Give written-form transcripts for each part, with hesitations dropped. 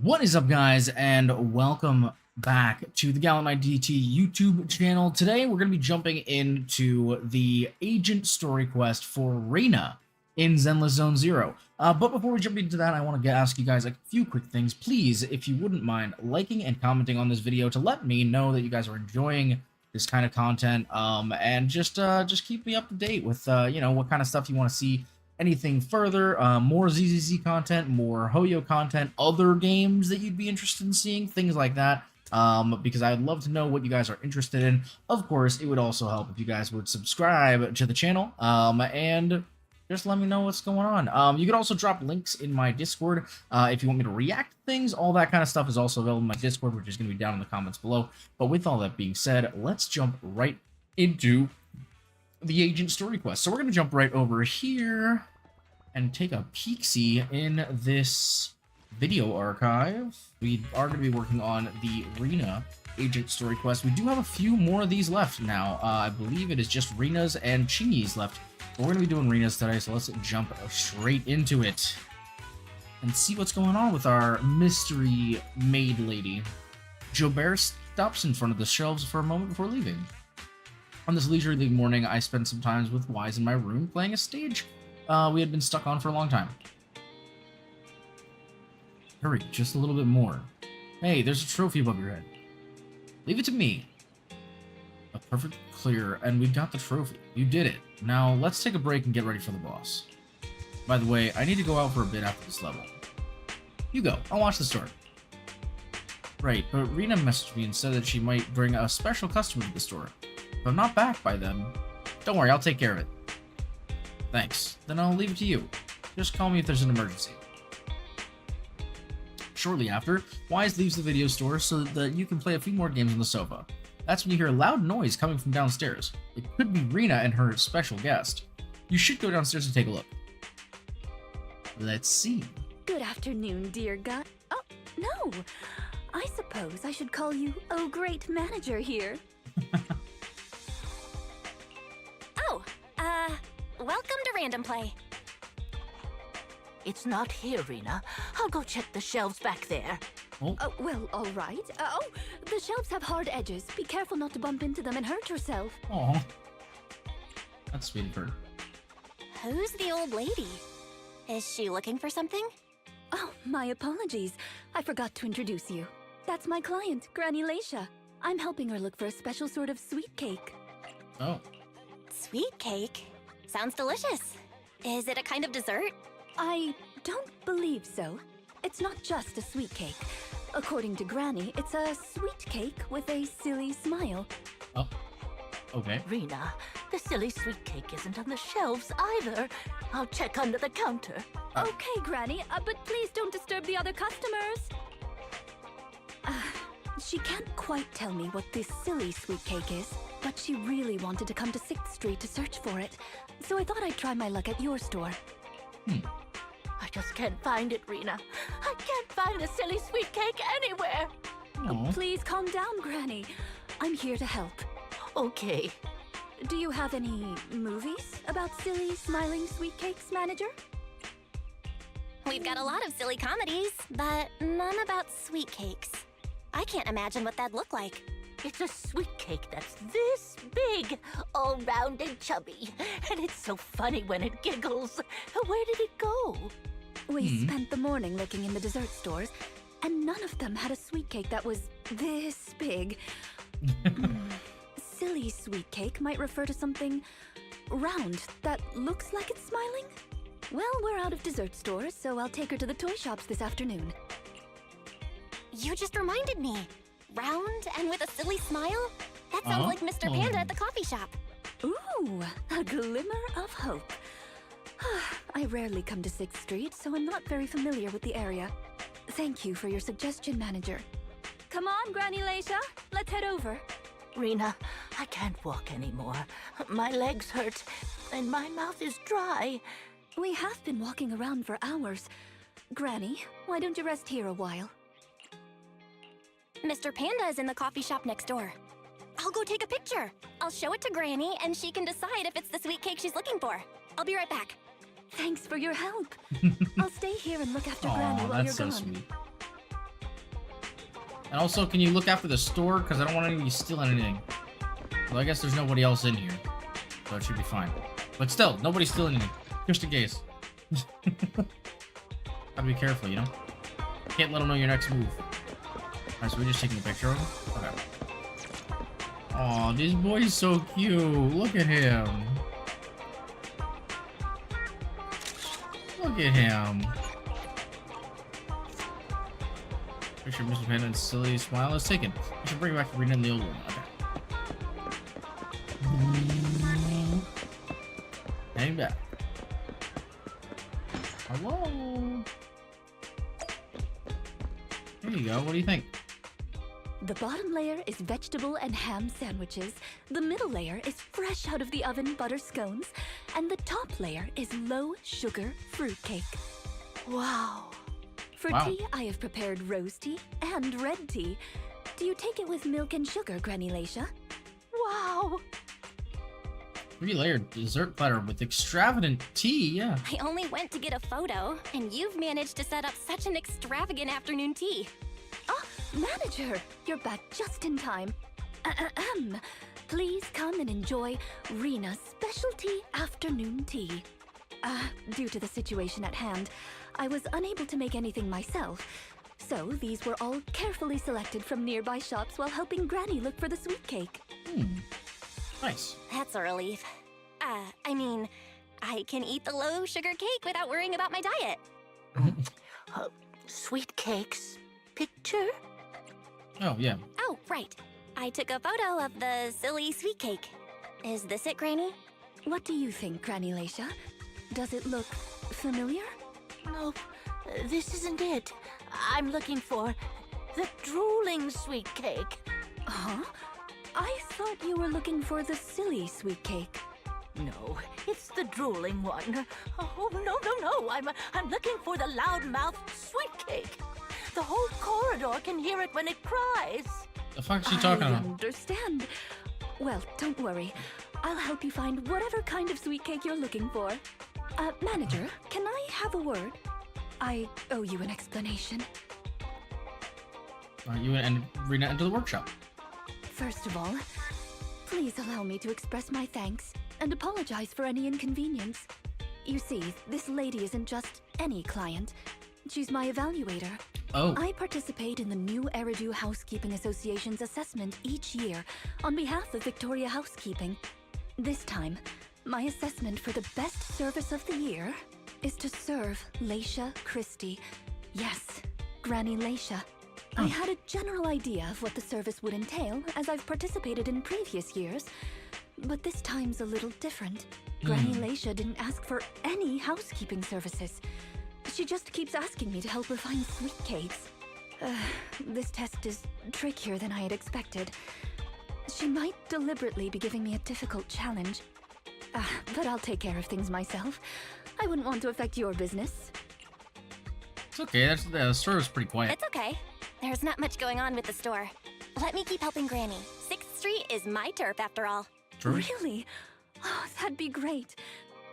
What is up, guys, and welcome back to the GallantKnightVT YouTube channel. Today, we're going to be jumping into the agent story quest for Rina in Zenless Zone Zero. But before we jump into that, I want to ask you guys a few quick things. Please, if you wouldn't mind liking and commenting on this video to let me know that you guys are enjoying this kind of content, and just keep me up to date with what kind of stuff you want to see. Anything further, more ZZZ content, more Hoyo content, other games that you'd be interested in seeing, things like that, because I'd love to know what you guys are interested in. Of course, it would also help if you guys would subscribe to the channel, and just let me know what's going on. You could also drop links in my Discord if you want me to react to things. All that kind of stuff is also available in my Discord, which is going to be down in the comments below. But with all that being said, let's jump right into the agent story quest. So we're going to jump right over here and take a peek-see in this video archive. We are going to be working on the Rina agent story quest. We do have a few more of these left now. I believe it is just Rina's and Chingy's left. But we're going to be doing Rina's today, so let's jump straight into it and see what's going on with our mystery maid lady. Jobert stops in front of the shelves for a moment before leaving. On this leisurely morning, I spent some time with Wise in my room playing a stage we had been stuck on for a long time. Hurry, just a little bit more. Hey, there's a trophy above your head. Leave it to me. A perfect clear, and we got the trophy. You did it. Now, let's take a break and get ready for the boss. By the way, I need to go out for a bit after this level. You go. I'll watch the store. Right, but Rina messaged me and said that she might bring a special customer to the store. If I'm not back by then, don't worry, I'll take care of it. Thanks. Then I'll leave it to you. Just call me if there's an emergency. Shortly after, Wise leaves the video store so that you can play a few more games on the sofa. That's when you hear a loud noise coming from downstairs. It could be Rina and her special guest. You should go downstairs and take a look. Let's see. Good afternoon, dear guy. Oh, no. I suppose I should call you, oh, great manager here. Welcome to Random Play. It's not here, Rina. I'll go check the shelves back there. Oh, Well, all right. The shelves have hard edges. Be careful not to bump into them and hurt yourself. aw. That's sweet of her. Who's the old lady? Is she looking for something? Oh, my apologies. I forgot to introduce you. That's my client, Granny Leisha. I'm helping her look for a special sort of sweet cake. Oh. Sweet cake? Sounds delicious. Is it a kind of dessert? I don't believe so. It's not just a sweet cake. According to Granny, it's a sweet cake with a silly smile. Oh. Okay. Rina, the silly sweet cake isn't on the shelves either. I'll check under the counter. Okay, Granny, but please don't disturb the other customers. She can't quite tell me what this silly sweet cake is, but she really wanted to come to 6th Street to search for it, so I thought I'd try my luck at your store. I just can't find it, Rina. I can't find the silly sweet cake anywhere. Aw. Please calm down, Granny. I'm here to help. Okay. Do you have any movies about silly, smiling sweet cakes, manager? We've got a lot of silly comedies, but none about sweet cakes. I can't imagine what that'd look like. It's a sweet cake that's this big, all round and chubby. And it's so funny when it giggles. Where did it go? We spent the morning looking in the dessert stores, and none of them had a sweet cake that was this big. Silly sweet cake might refer to something round that looks like it's smiling. Well, we're out of dessert stores, so I'll take her to the toy shops this afternoon. You just reminded me. Round and with a silly smile? That sounds like Mr. Panda at the coffee shop. Ooh, a glimmer of hope. I rarely come to 6th Street, so I'm not very familiar with the area. Thank you for your suggestion, manager. Come on, Granny Leisha. Let's head over. Rina, I can't walk anymore. My legs hurt, and my mouth is dry. We have been walking around for hours. Granny, why don't you rest here a while? Mr. Panda is in the coffee shop next door. I'll go take a picture. I'll show it to Granny, and she can decide if it's the sweet cake she's looking for. I'll be right back. Thanks for your help. I'll stay here and look after Granny Aw, while you're that's so gone. sweet. And also, can you look after the store? Because I don't want anybody stealing anything. Well, I guess there's nobody else in here. So it should be fine. But still, nobody's stealing anything. Just in case. Gotta be careful, you know? Can't let them know your next move. Alright, so we're just taking a picture of him? Okay. Aw, this boy's so cute. Look at him. Look at him. Picture of Mr. Panda and silly smile is taken. I should bring it back to Rina in the old one. Okay. Hang back. Hello. There you go. What do you think? The bottom layer is vegetable and ham sandwiches, the middle layer is fresh out of the oven butter scones, and the top layer is low-sugar fruitcake. Wow. For Wow. tea, I have prepared rose tea and red tea. Do you take it with milk and sugar, Granny Laisha? Wow. 3-layered dessert platter with extravagant tea, yeah. I only went to get a photo, and you've managed to set up such an extravagant afternoon tea. Ah, manager, you're back just in time. Ahem. Please come and enjoy Rina's specialty afternoon tea. Due to the situation at hand, I was unable to make anything myself, so these were all carefully selected from nearby shops while helping Granny look for the sweet cake. Nice. That's a relief. I mean, I can eat the low-sugar cake without worrying about my diet. Sweet cakes. Picture? Oh, yeah. Oh, right. I took a photo of the silly sweet cake. Is this it, Granny? What do you think, Granny Laisha? Does it look familiar? Nope. This isn't it. I'm looking for the drooling sweet cake. Huh? I thought you were looking for the silly sweet cake. No, it's the drooling one. Oh, no. I'm looking for the loudmouth sweet cake. The whole corridor can hear it when it cries. The fuck is she talking I about? understand. Well, don't worry. I'll help you find whatever kind of sweet cake you're looking for. Manager, can I have a word? I owe you an explanation. You and Rina enter the workshop. First of all, please allow me to express my thanks and apologize for any inconvenience. You see, this lady isn't just any client. She's my evaluator. Oh. I participate in the new Eridu Housekeeping Association's assessment each year on behalf of Victoria Housekeeping. This time, my assessment for the best service of the year is to serve Laisha Christie. Yes, Granny Laisha. I had a general idea of what the service would entail, as I've participated in previous years. But this time's a little different. Granny Laisha didn't ask for any housekeeping services. She just keeps asking me to help her find sweet cakes. This test is trickier than I had expected. She might deliberately be giving me a difficult challenge. But I'll take care of things myself. I wouldn't want to affect your business. It's okay. The store is pretty quiet. It's okay. There's not much going on with the store. Let me keep helping Granny. 6th Street is my turf, after all. True. Really? Oh, that'd be great.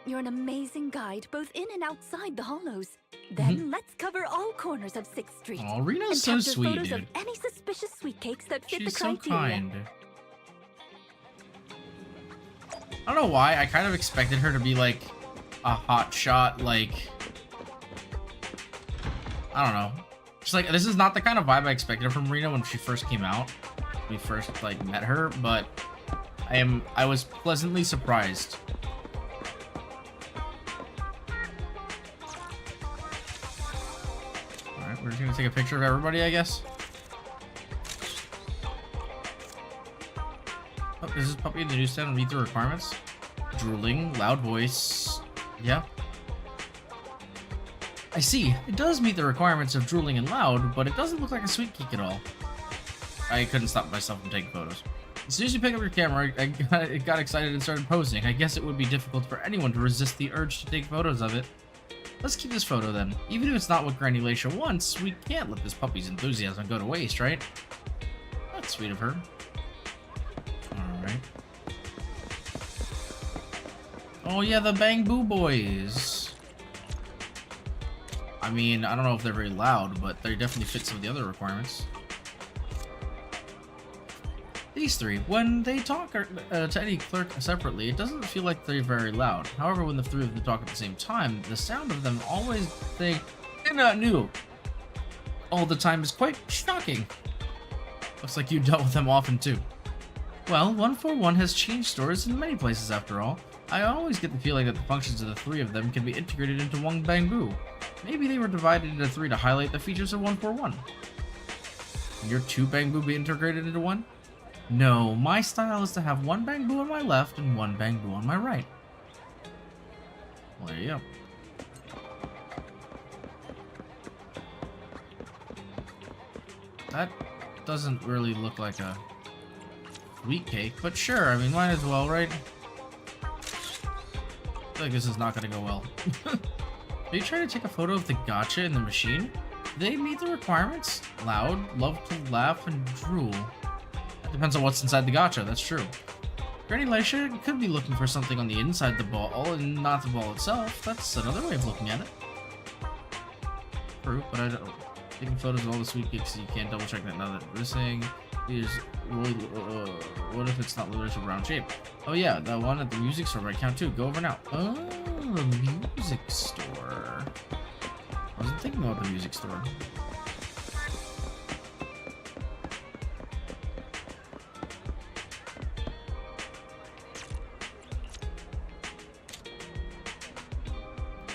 You're an amazing guide, both in and outside the hollows. Then let's cover all corners of 6th Street. Oh, Rina's and so capture sweet, photos dude. of any suspicious sweet cakes that fit She's the so criteria. kind. I don't know why. I kind of expected her to be like a hot shot, like, I don't know. Just like, this is not the kind of vibe I expected from Rina when she first came out. We first like met her, but I was pleasantly surprised. Alright, we're just gonna take a picture of everybody, I guess. Oh, is this puppy in the newsstand meet the requirements? Drooling, loud voice. Yeah. I see. It does meet the requirements of drooling and loud, but it doesn't look like a sweet cake at all. I couldn't stop myself from taking photos. As soon as you pick up your camera, I got excited and started posing. I guess it would be difficult for anyone to resist the urge to take photos of it. Let's keep this photo then. Even if it's not what Granny Laisha wants, we can't let this puppy's enthusiasm go to waste, right? That's sweet of her. Alright. Oh yeah, the Bang Boo Boys. I mean, I don't know if they're very loud, but they definitely fit some of the other requirements. These three, when they talk to any clerk separately, it doesn't feel like they're very loud. However, when the three of them talk at the same time, the sound of them always they not new all the time is quite shocking. Looks like you dealt with them often too. Well, 141 has changed stores in many places after all. I always get the feeling that the functions of the three of them can be integrated into one bamboo. Maybe they were divided into three to highlight the features of 141. Can your two bamboo be integrated into one? No, my style is to have one bamboo on my left and one bamboo on my right. Well, there you go. That doesn't really look like a wheat cake, but sure, I mean, might as well, right? I feel like this is not gonna go well. Are you trying to take a photo of the gacha in the machine? Do they meet the requirements? Loud, love to laugh, and drool. That depends on what's inside the gacha, that's true. Granny Leisha could be looking for something on the inside the ball and not the ball itself. That's another way of looking at it. True, but I don't. Taking photos of all the sweet cakes, so you can't double check that now that we're saying is really. What if it's not literally a round shape? Oh yeah, that one at the music store might count too. Go over now. Oh, the music store. I wasn't thinking about the music store.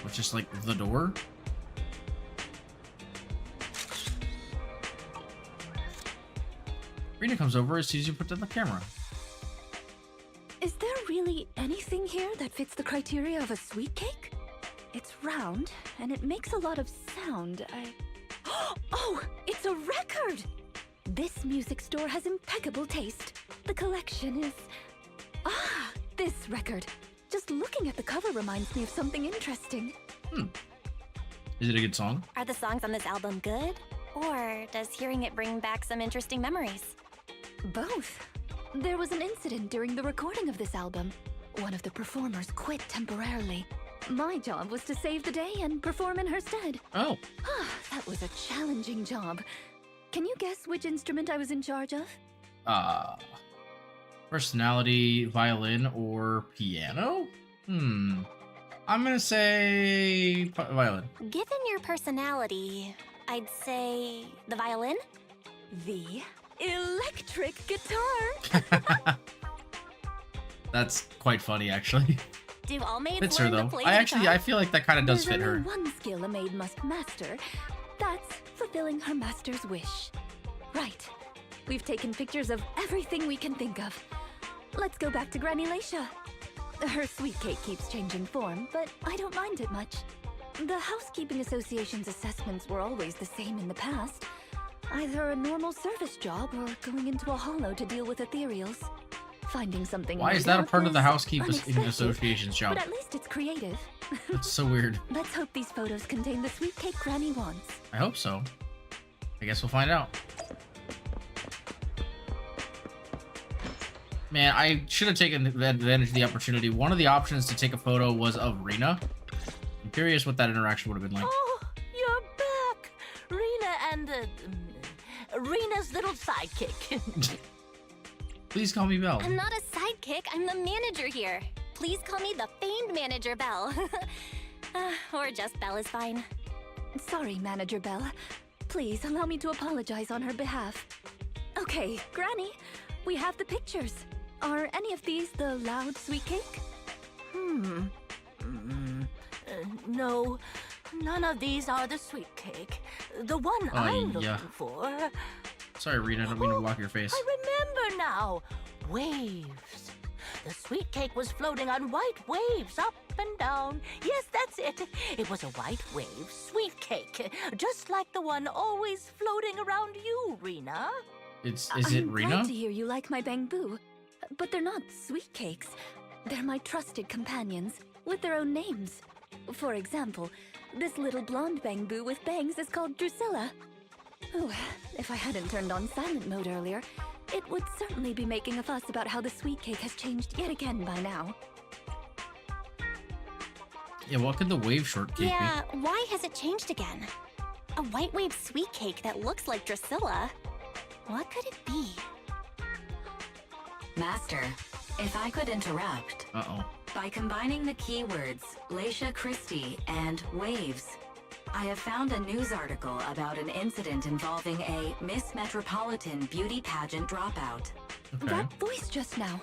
It's just like the door. Rina comes over as soon as you put down the camera. Is there really anything here that fits the criteria of a sweet cake? It's round, and it makes a lot of sound. Oh, it's a record! This music store has impeccable taste. The collection is... this record. Just looking at the cover reminds me of something interesting. Is it a good song? Are the songs on this album good? Or does hearing it bring back some interesting memories? Both. There was an incident during the recording of this album. One of the performers quit temporarily. My job was to save the day and perform in her stead. Oh. That was a challenging job. Can you guess which instrument I was in charge of? Personality, violin, or piano? I'm gonna say violin. Given your personality, I'd say the violin? The electric guitar. That's quite funny, actually. Do all maids Fits her learn to though. play I guitar? feel like that kind of does There's fit her. only one skill a maid must master. That's fulfilling her master's wish. Right. We've taken pictures of everything we can think of. Let's go back to Granny Leisha. Her sweet cake keeps changing form, but I don't mind it much. The Housekeeping Association's assessments were always the same in the past. Either a normal service job or going into a hollow to deal with ethereals. Finding something Why new is that a out part of the is Housekeeping unexpected, Association's job? But at least it's creative. That's so weird. Let's hope these photos contain the sweet cake Granny wants. I hope so. I guess we'll find out. Man, I should have taken advantage of the opportunity. One of the options to take a photo was of Rina. I'm curious what that interaction would have been like. Oh, you're back! Rina and, Rina's little sidekick. Please call me Belle. I'm not a sidekick, I'm the manager here. Please call me the famed manager Belle. Or just Belle is fine. Sorry, Manager Belle. Please allow me to apologize on her behalf. Okay, Granny, we have the pictures. Are any of these the loud sweet cake? No, none of these are the sweet cake. The one I'm looking for... Sorry, Rina, I don't mean to block your face. I remember now. Waves. The sweet cake was floating on white waves up and down. Yes, that's it. It was a white wave sweet cake, just like the one always floating around you, Rina. Is it Rina? I'm glad to hear you like my bamboo, but they're not sweet cakes. They're my trusted companions, with their own names. For example, this little blonde bamboo with bangs is called Drusilla. Oh, if I hadn't turned on silent mode earlier, it would certainly be making a fuss about how the sweet cake has changed yet again by now. Yeah, what could the wave shortcake Yeah, why has it changed again? A white wave sweet cake that looks like Drusilla. What could it be? Master, if I could interrupt. Uh-oh. By combining the keywords Leisha Christie and waves, I have found a news article about an incident involving a Miss Metropolitan beauty pageant dropout. Okay. That voice just now.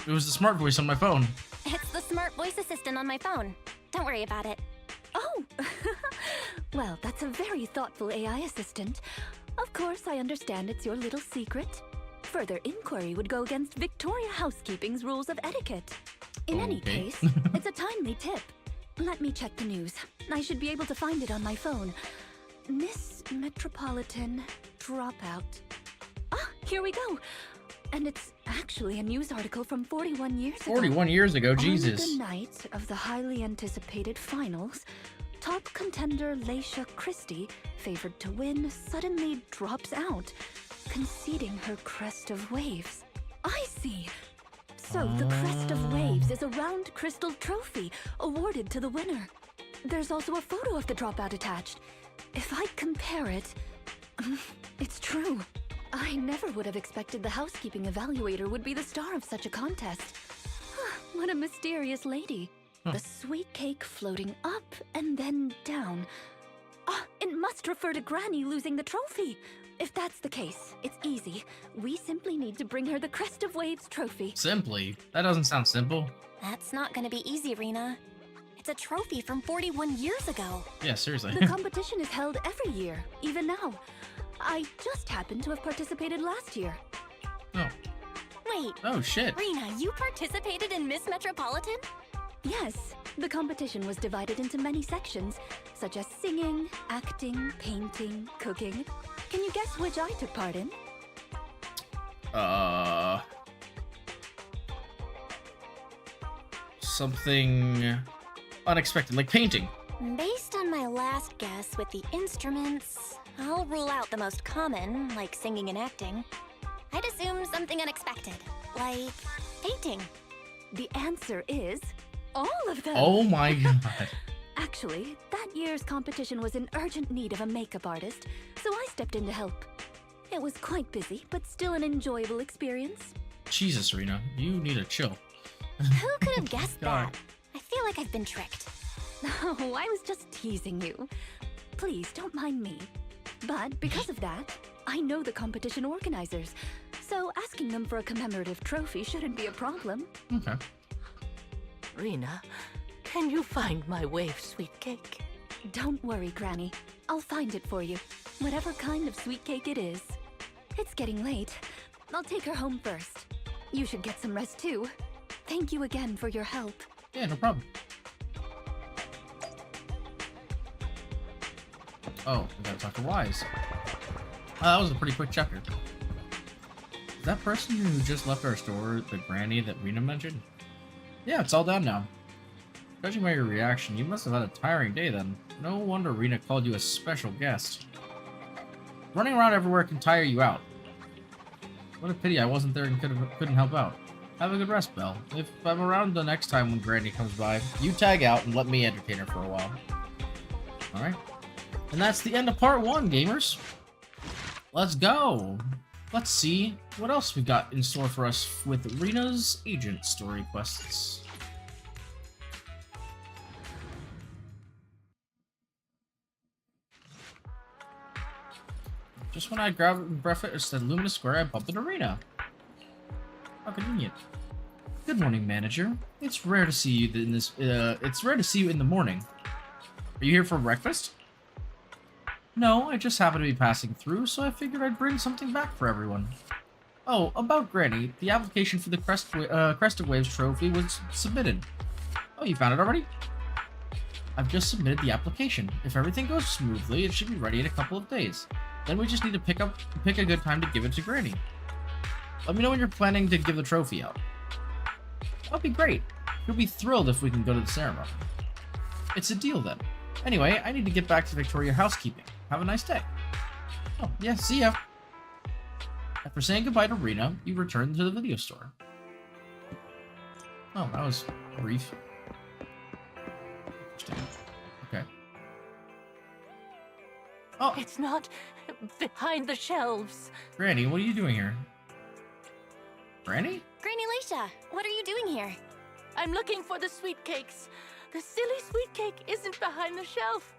It was the smart voice on my phone. It's the smart voice assistant on my phone. Don't worry about it. Oh! Well, that's a very thoughtful AI assistant. Of course, I understand it's your little secret. Further inquiry would go against Victoria Housekeeping's rules of etiquette. In any Okay. case, it's a timely tip. Let me check the news. I should be able to find it on my phone. Miss Metropolitan Dropout. Ah, here we go. And it's actually a news article from 41 years ago. 41 years ago, Jesus. On the night of the highly anticipated finals, top contender Leisha Christie, favored to win, suddenly drops out, conceding her crest of waves. I see. So the crest of waves is a round crystal trophy awarded to the winner. There's also a photo of the dropout attached. If I compare it, it's true. I never would have expected the housekeeping evaluator would be the star of such a contest. What a mysterious lady. The sweet cake floating up and then down. Ah, it must refer to Granny losing the trophy. If that's the case, it's easy. We simply need to bring her the Crest of Waves trophy. Simply? That doesn't sound simple. That's not gonna be easy, Rina. It's a trophy from 41 years ago. Yeah, seriously. The competition is held every year, even now. I just happened to have participated last year. Oh. Wait, Oh, shit. Rina, you participated in Miss Metropolitan? Yes, the competition was divided into many sections, such as singing, acting, painting, cooking. Can you guess which I took part in? Something unexpected, like painting. Based on my last guess with the instruments, I'll rule out the most common, like singing and acting. I'd assume something unexpected, like painting. The answer is all of them. Oh my god. Actually, that year's competition was in urgent need of a makeup artist, so I stepped in to help. It was quite busy, but still an enjoyable experience. Jesus, Rina, you need to chill. Who could have guessed God. that? I feel like I've been tricked. Oh, I was just teasing you. Please, don't mind me. But because of that, I know the competition organizers, so asking them for a commemorative trophy shouldn't be a problem. Okay. Rina, can you find my wave sweet cake? Don't worry, Granny. I'll find it for you, whatever kind of sweet cake it is. It's getting late. I'll take her home first. You should get some rest too. Thank you again for your help. Yeah, no problem. Oh, we gotta talk to Wise. That was a pretty quick chapter. Is that person who just left our store the granny that Rina mentioned? Yeah, it's all done now. Judging by your reaction, you must have had a tiring day then. No wonder Rina called you a special guest. Running around everywhere can tire you out. What a pity I wasn't there and couldn't help out. Have a good rest, Belle. If I'm around the next time when Granny comes by, you tag out and let me entertain her for a while. Alright. And that's the end of part 1, gamers. Let's go. Let's see what else we've got in store for us with Rina's Agent Story quests. Just when I grabbed breakfast at Luminous Square, I bumped into Rina. How convenient. Good morning, manager. It's rare to see you in this. It's rare to see you in the morning. Are you here for breakfast? No, I just happened to be passing through, so I figured I'd bring something back for everyone. Oh, about Granny, the application for the Crest of Waves trophy was submitted. Oh, you found it already? I've just submitted the application. If everything goes smoothly, it should be ready in a couple of days. Then we just need to pick a good time to give it to Granny. Let me know when you're planning to give the trophy out. That'll be great. She'll be thrilled if we can go to the ceremony. It's a deal then. Anyway, I need to get back to Victoria Housekeeping. Have a nice day. Oh, yeah, see ya. After saying goodbye to Rina, you return to the video store. Oh, that was brief. Interesting. Okay. Oh, It's not behind the shelves. Granny, what are you doing here? Granny? Granny Leisha, what are you doing here? I'm looking for the sweet cakes. The silly sweet cake isn't behind the shelf.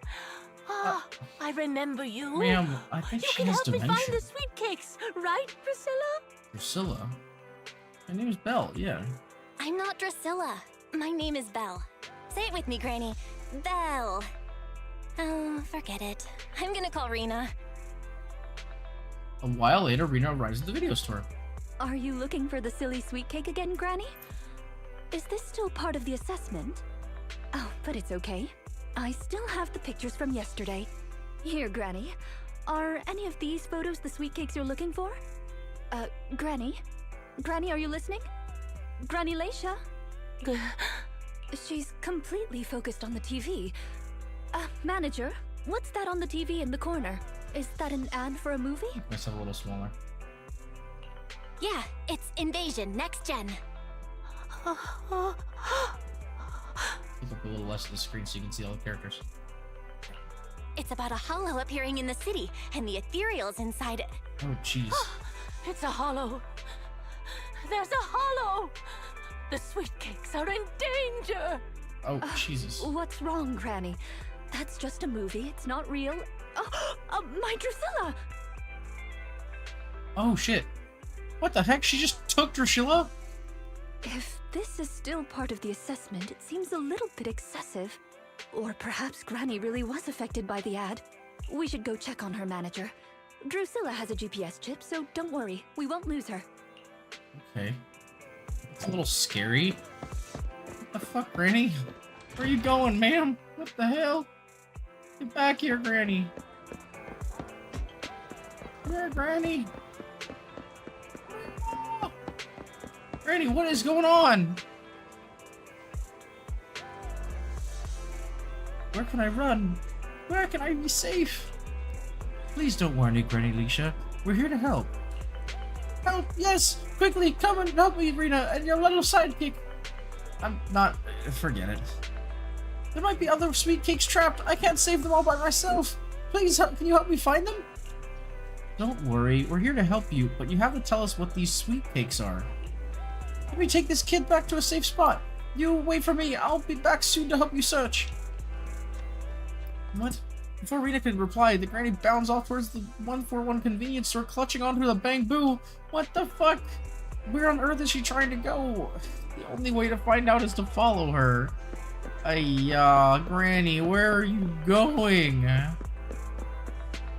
Ah, I remember you. Ma'am, I think You she can has help me dementia. find the sweet cakes, right, Priscilla? Drusilla? My name is Belle, yeah. I'm not Drusilla. My name is Belle. Say it with me, Granny. Belle. Oh, forget it. I'm gonna call Rina. A while later, Rina arrives at the video store. Are you looking for the silly sweet cake again, Granny? Is this still part of the assessment? Oh, but it's okay. I still have the pictures from yesterday. Here, Granny. Are any of these photos the sweet cakes you're looking for? Granny? Granny, are you listening? Granny Leisha? She's completely focused on the TV. Manager, what's that on the TV in the corner? Is that an ad for a movie? Make myself a little smaller. Yeah, it's Invasion Next Gen. Take up a little less of the screen so you can see all the characters. It's about a hollow appearing in the city, and the ethereals inside it. Oh, jeez. It's a hollow. There's a hollow. The sweet cakes are in danger. Oh, Jesus. What's wrong, Granny? That's just a movie. It's not real. My Drusilla! Oh, shit. What the heck? She just took Drusilla? If this is still part of the assessment, it seems a little bit excessive. Or perhaps Granny really was affected by the ad. We should go check on her, Manager. Drusilla has a GPS chip, so don't worry. We won't lose her. Okay. It's a little scary. What the fuck, Granny? Where are you going, ma'am? What the hell? Get back here, Granny. Where, Granny? Oh. Granny, what is going on? Where can I run? Where can I be safe? Please don't worry, Granny Leisha. We're here to help. Help! Yes! Quickly, come and help me, Rina, and your little sidekick. I'm not... Forget it. There might be other sweet cakes trapped. I can't save them all by myself. Please, can you help me find them? Don't worry, we're here to help you, but you have to tell us what these sweet cakes are. Let me take this kid back to a safe spot. You wait for me. I'll be back soon to help you search. What? Before Rina could reply, the granny bounds off towards the 141 convenience store, clutching onto the bamboo. What the fuck? Where on earth is she trying to go? The only way to find out is to follow her. Granny, where are you going?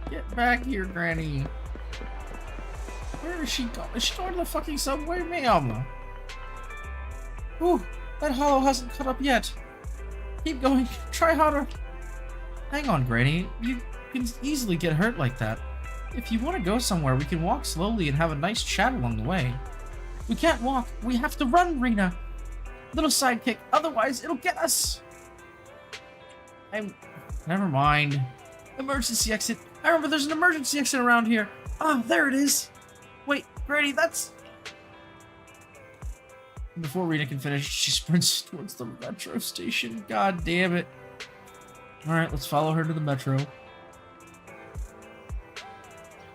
Get back here, Granny. Where is she going? Is she going to the fucking subway, ma'am? Ooh, that hollow hasn't caught up yet. Keep going. Try harder. Hang on, Granny. You can easily get hurt like that. If you want to go somewhere, we can walk slowly and have a nice chat along the way. We can't walk. We have to run, Rina. Little sidekick. Otherwise, it'll get us. Never mind. Emergency exit. I remember there's an emergency exit around here. Ah, there it is. Wait, Granny, that's... Before Rina can finish, she sprints towards the metro station. God damn it. Alright, let's follow her to the metro.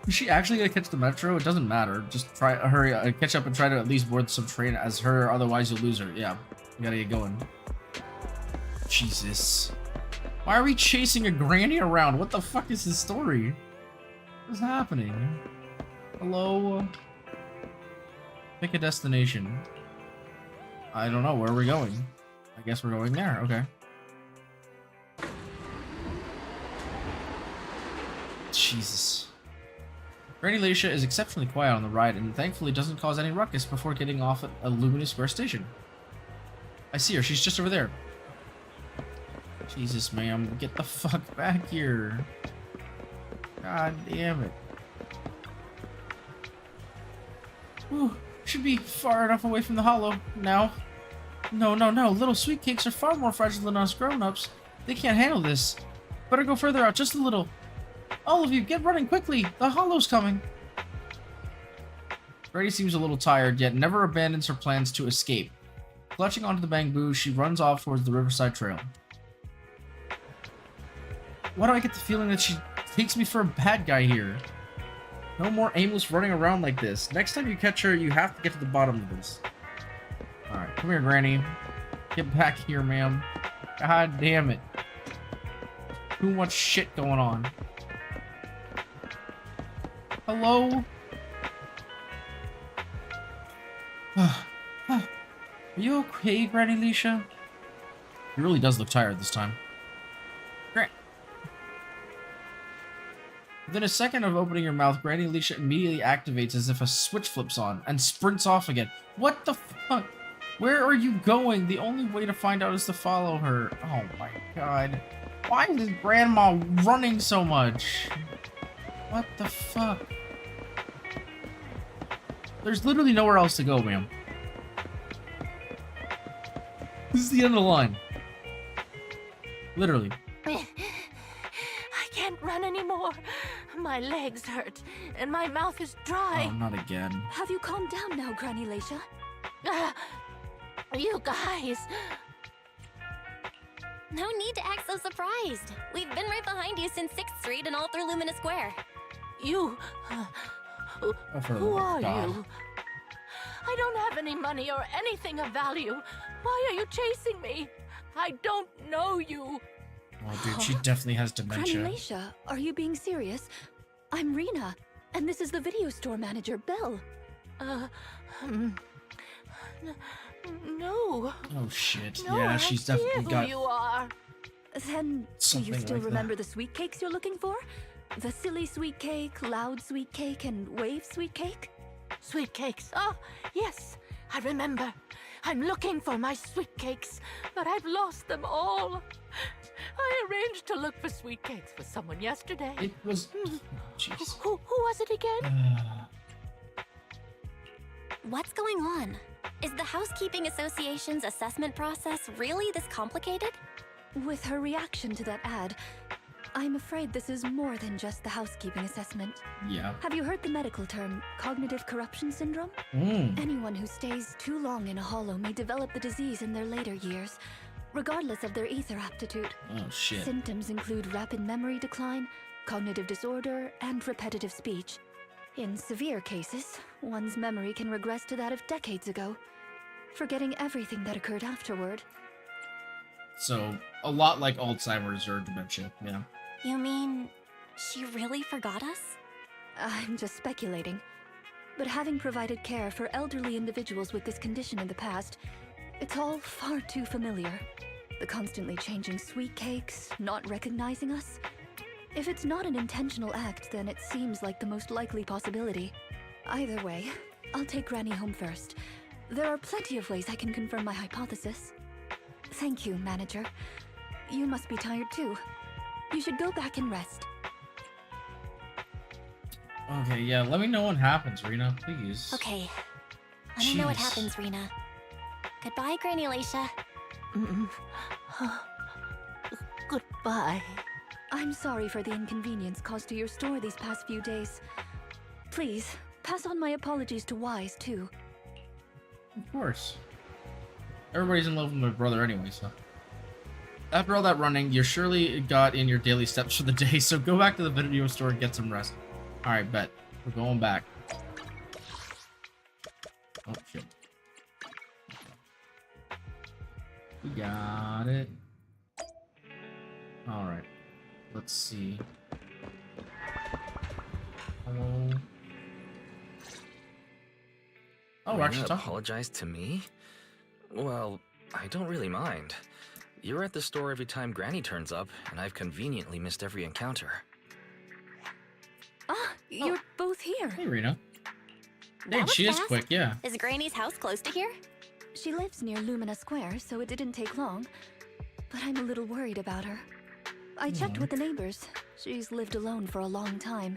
Is she actually gonna catch the metro? It doesn't matter. Just try hurry, catch up and try to at least board some train as her, otherwise you'll lose her. Yeah, you gotta get going. Jesus. Why are we chasing a granny around? What the fuck is this story? What is happening? Hello? Pick a destination. I don't know, where are we going? I guess we're going there, okay. Jesus. Granny Leisha is exceptionally quiet on the ride and thankfully doesn't cause any ruckus before getting off at a Luminous Square station. I see her, she's just over there. Jesus, ma'am, get the fuck back here. God damn it. Whew, should be far enough away from the hollow now. No, little sweet cakes are far more fragile than us grown-ups. They can't handle this. Better go further out, just a little. All of you, get running quickly! The hollow's coming! Granny seems a little tired, yet never abandons her plans to escape. Clutching onto the bamboo, she runs off towards the Riverside Trail. Why do I get the feeling that she takes me for a bad guy here. No more aimless running around like this. Next time you catch her, you have to get to the bottom of this. Alright, come here, Granny. Get back here, ma'am. God damn it. Too much shit going on. Hello? Are you okay, Granny Leisha? He really does look tired this time. Grant. Within a second of opening your mouth, Granny Leisha immediately activates as if a switch flips on and sprints off again. What the fuck? Where are you going? The only way to find out is to follow her. Oh my god. Why is Grandma running so much? What the fuck? There's literally nowhere else to go, ma'am. This is the end of the line. Literally. I can't run anymore. My legs hurt, and my mouth is dry. Oh, not again. Have you calmed down now, Granny Leisha? You guys. No need to act so surprised. We've been right behind you since 6th Street and all through Lumina Square. You. Oh, for the Who love are of God. you? I don't have any money or anything of value. Why are you chasing me? I don't know you. Oh, dude, she definitely has Granny dementia. Leisha, are you being serious? I'm Rina, and this is the video store manager, Belle. No. Oh, shit. No Yeah, she's idea definitely who got... you are. Then, do Something you still like that. remember the sweet cakes you're looking for? The silly sweet cake, loud sweet cake, and wave sweet cake? Sweet cakes. Oh, yes, I remember. I'm looking for my sweet cakes, but I've lost them all. I arranged to look for sweet cakes for someone yesterday. It was... Jeez. Who was it again? What's going on? Is the Housekeeping Association's assessment process really this complicated? With her reaction to that ad, I'm afraid this is more than just the housekeeping assessment. Yeah. Have you heard the medical term, cognitive corruption syndrome? Anyone who stays too long in a hollow may develop the disease in their later years, regardless of their ether aptitude. Oh, shit. Symptoms include rapid memory decline, cognitive disorder, and repetitive speech. In severe cases, one's memory can regress to that of decades ago, forgetting everything that occurred afterward. So, a lot like Alzheimer's or dementia, yeah. You mean she really forgot us? I'm just speculating. But having provided care for elderly individuals with this condition in the past, it's all far too familiar. The constantly changing sweet cakes, not recognizing us. If it's not an intentional act, then it seems like the most likely possibility. Either way, I'll take Granny home first. There are plenty of ways I can confirm my hypothesis. Thank you, Manager. You must be tired too. You should go back and rest. Okay, yeah, let me know what happens, Rina, please. Okay. Let me know what Jeez. happens, Rina. Goodbye, Granny Leisha. Goodbye. I'm sorry for the inconvenience caused to your store these past few days. Please, pass on my apologies to Wise, too. Of course. Everybody's in love with my brother anyway, so. After all that running, you surely got in your daily steps for the day, so go back to the video store and get some rest. Alright, bet. We're going back. Oh, shit. We got it. Alright. Let's see. Hello. Oh, we're actually Rina talking. apologized to me? Well, I don't really mind. You're at the store every time Granny turns up, and I've conveniently missed every encounter. Ah, you're both here. Hey, Rina. That Hey, was she is fast. quick, yeah. Is Granny's house close to here? She lives near Lumina Square, so it didn't take long. But I'm a little worried about her. I checked with the neighbors. She's lived alone for a long time.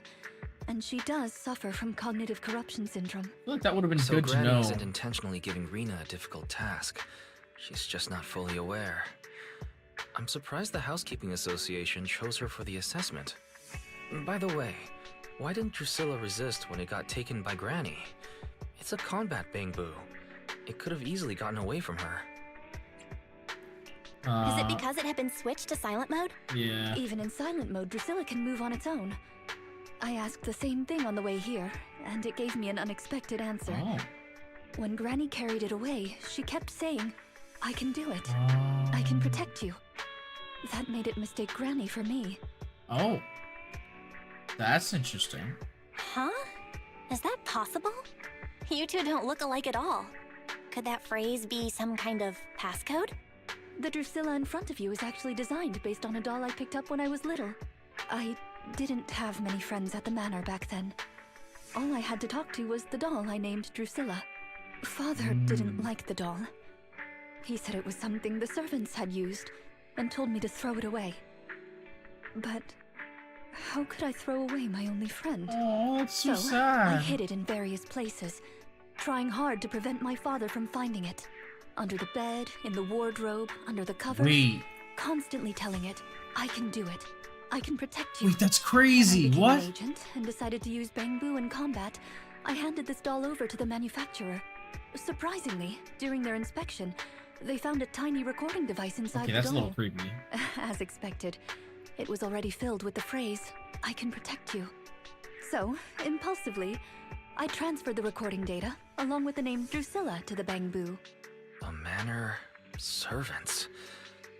And she does suffer from cognitive corruption syndrome. I feel like that would have been So good to Granny know. isn't intentionally giving Rina a difficult task. She's just not fully aware. I'm surprised the Housekeeping Association chose her for the assessment. By the way, why didn't Drusilla resist when it got taken by Granny? It's a combat bang boo. It could have easily gotten away from her. Is it because it had been switched to silent mode? Yeah. Even in silent mode, Drusilla can move on its own. I asked the same thing on the way here, and it gave me an unexpected answer. Oh. When Granny carried it away, she kept saying, I can do it. I can protect you. That made it mistake Granny for me. Oh. That's interesting. Huh? Is that possible? You two don't look alike at all. Could that phrase be some kind of passcode? The Drusilla in front of you is actually designed based on a doll I picked up when I was little. I didn't have many friends at the manor back then. All I had to talk to was the doll I named Drusilla. Father didn't like the doll. He said it was something the servants had used, and told me to throw it away. But how could I throw away my only friend? Oh, it's so So sad. I hid it in various places, trying hard to prevent my father from finding it. Under the bed, in the wardrobe, under the covers. Wait, Constantly telling it, I can do it. I can protect you. wait, that's When I crazy. became What? an agent and decided to use bamboo in combat, I handed this doll over to the manufacturer. Surprisingly, during their inspection, they found a tiny recording device inside Okay, the that's a doll. little creepy. As expected, it was already filled with the phrase, I can protect you. So, impulsively, I transferred the recording data, along with the name Drusilla, to the bamboo. A manor, servants.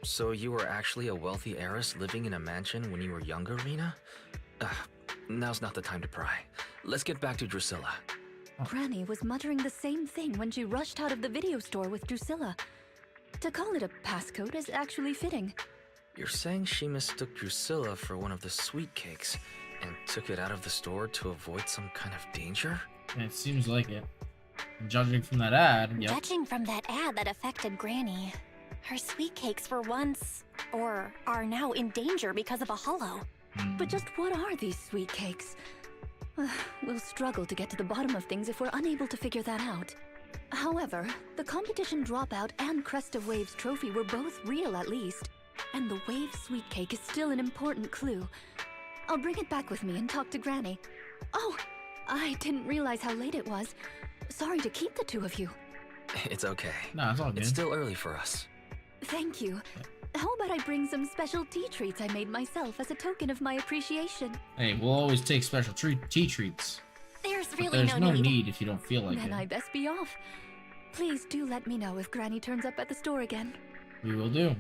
So you were actually a wealthy heiress living in a mansion when you were younger, Rina? Now's not the time to pry. Let's get back to Drusilla. Granny was muttering the same thing when she rushed out of the video store with Drusilla. To call it a passcode is actually fitting. You're saying she mistook Drusilla for one of the sweet cakes and took it out of the store to avoid some kind of danger? It seems like it. And judging from that ad, yep. Judging from that ad that affected Granny, her sweet cakes were once, or are now in danger because of a hollow. But just what are these sweet cakes? We'll struggle to get to the bottom of things if we're unable to figure that out. However, the competition dropout and Crest of Waves trophy were both real at least, and the Wave sweet cake is still an important clue. I'll bring it back with me and talk to Granny. Oh, I didn't realize how late it was. Sorry to keep the two of you. It's okay. No, it's all good. It's still early for us. Thank you. How about I bring some special tea treats I made myself as a token of my appreciation? Hey, we'll always take special tea treats. There's But really there's no need. need if you don't feel like Then it. I best be off. Please do let me know if Granny turns up at the store again. We will do.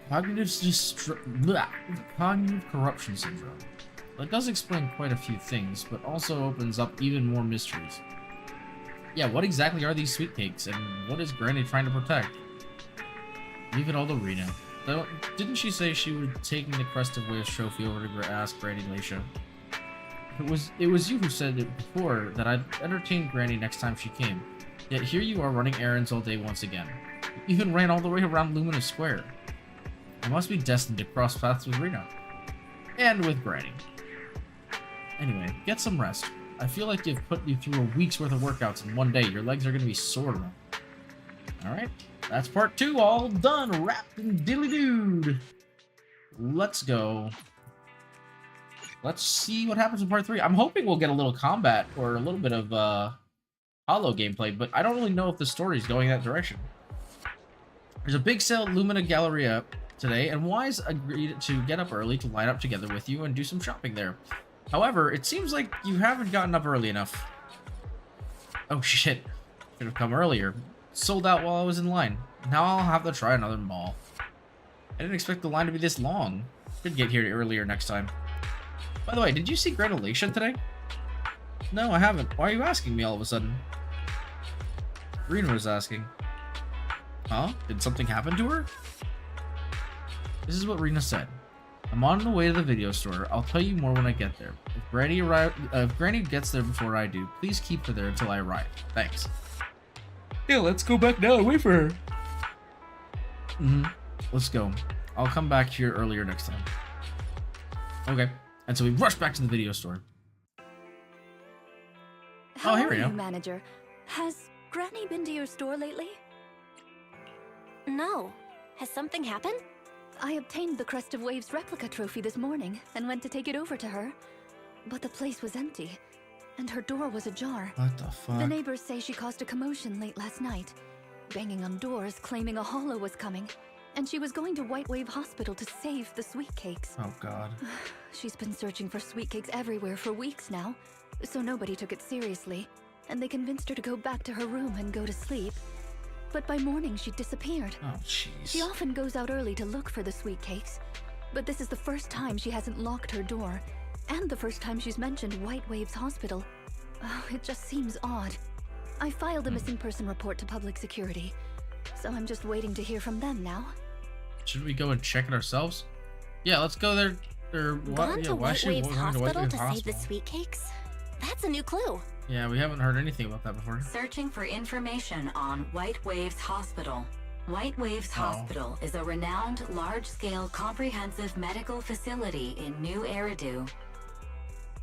Cognitive corruption syndrome. That does explain quite a few things, but also opens up even more mysteries. Yeah, what exactly are these sweet cakes, and what is Granny trying to protect? Leave it all to Rina. Though, didn't she say she was taking the Crest of Waves trophy over to ask Granny Leisha? It was you who said it before that I'd entertain Granny next time she came. Yet here you are running errands all day once again. You even ran all the way around Luminous Square. I must be destined to cross paths with Rina. And with Granny. Anyway, get some rest. I feel like you've put you through a week's worth of workouts in one day. Your legs are going to be sore tomorrow. Alright, that's part 2 all done. Wrapped and dilly-dooed. Let's go. Let's see what happens in part 3. I'm hoping we'll get a little combat or a little bit of hollow gameplay, but I don't really know if the story's going that direction. There's a big sale at Lumina Galleria today, and Wise agreed to get up early to line up together with you and do some shopping there. However, it seems like you haven't gotten up early enough. Oh shit. Should have come earlier. Sold out while I was in line. Now I'll have to try another mall. I didn't expect the line to be this long. Should get here earlier next time. By the way, did you see Greta Leisha today? No, I haven't. Why are you asking me all of a sudden? Rina was asking. Huh? Did something happen to her? This is what Rina said. I'm on the way to the video store. I'll tell you more when I get there. If Granny gets there before I do, please keep her there until I arrive. Thanks. Yeah, let's go back now and wait for her. Let's go. I'll come back here earlier next time. Okay. And so we rush back to the video store. How here are we you, go. manager? Has Granny been to your store lately? No. Has something happened? I obtained the Crest of Waves replica trophy this morning and went to take it over to her. But the place was empty, and her door was ajar. What the fuck? The neighbors say she caused a commotion late last night. banging on doors claiming a hollow was coming, and she was going to White Wave Hospital to save the sweet cakes. Oh God. She's been searching for sweet cakes everywhere for weeks now, so nobody took it seriously, and they convinced her to go back to her room and go to sleep. But by morning, she'd disappeared. Oh jeez. She often goes out early to look for the sweet cakes, but this is the first time she hasn't locked her door, and the first time she's mentioned White Waves Hospital. Oh, it just seems odd. I filed a missing person report to public security, so I'm just waiting to hear from them now. Should we go and check it ourselves? Yeah, let's go there. Or what? Gone Yeah, to why White should we Waves go to White Hospital Wave to save the Hospital? sweet cakes? That's a new clue. Yeah, we haven't heard anything about that before. Searching for information on White Waves Hospital. White Waves Hospital is a renowned, large-scale, comprehensive medical facility in New Eridu.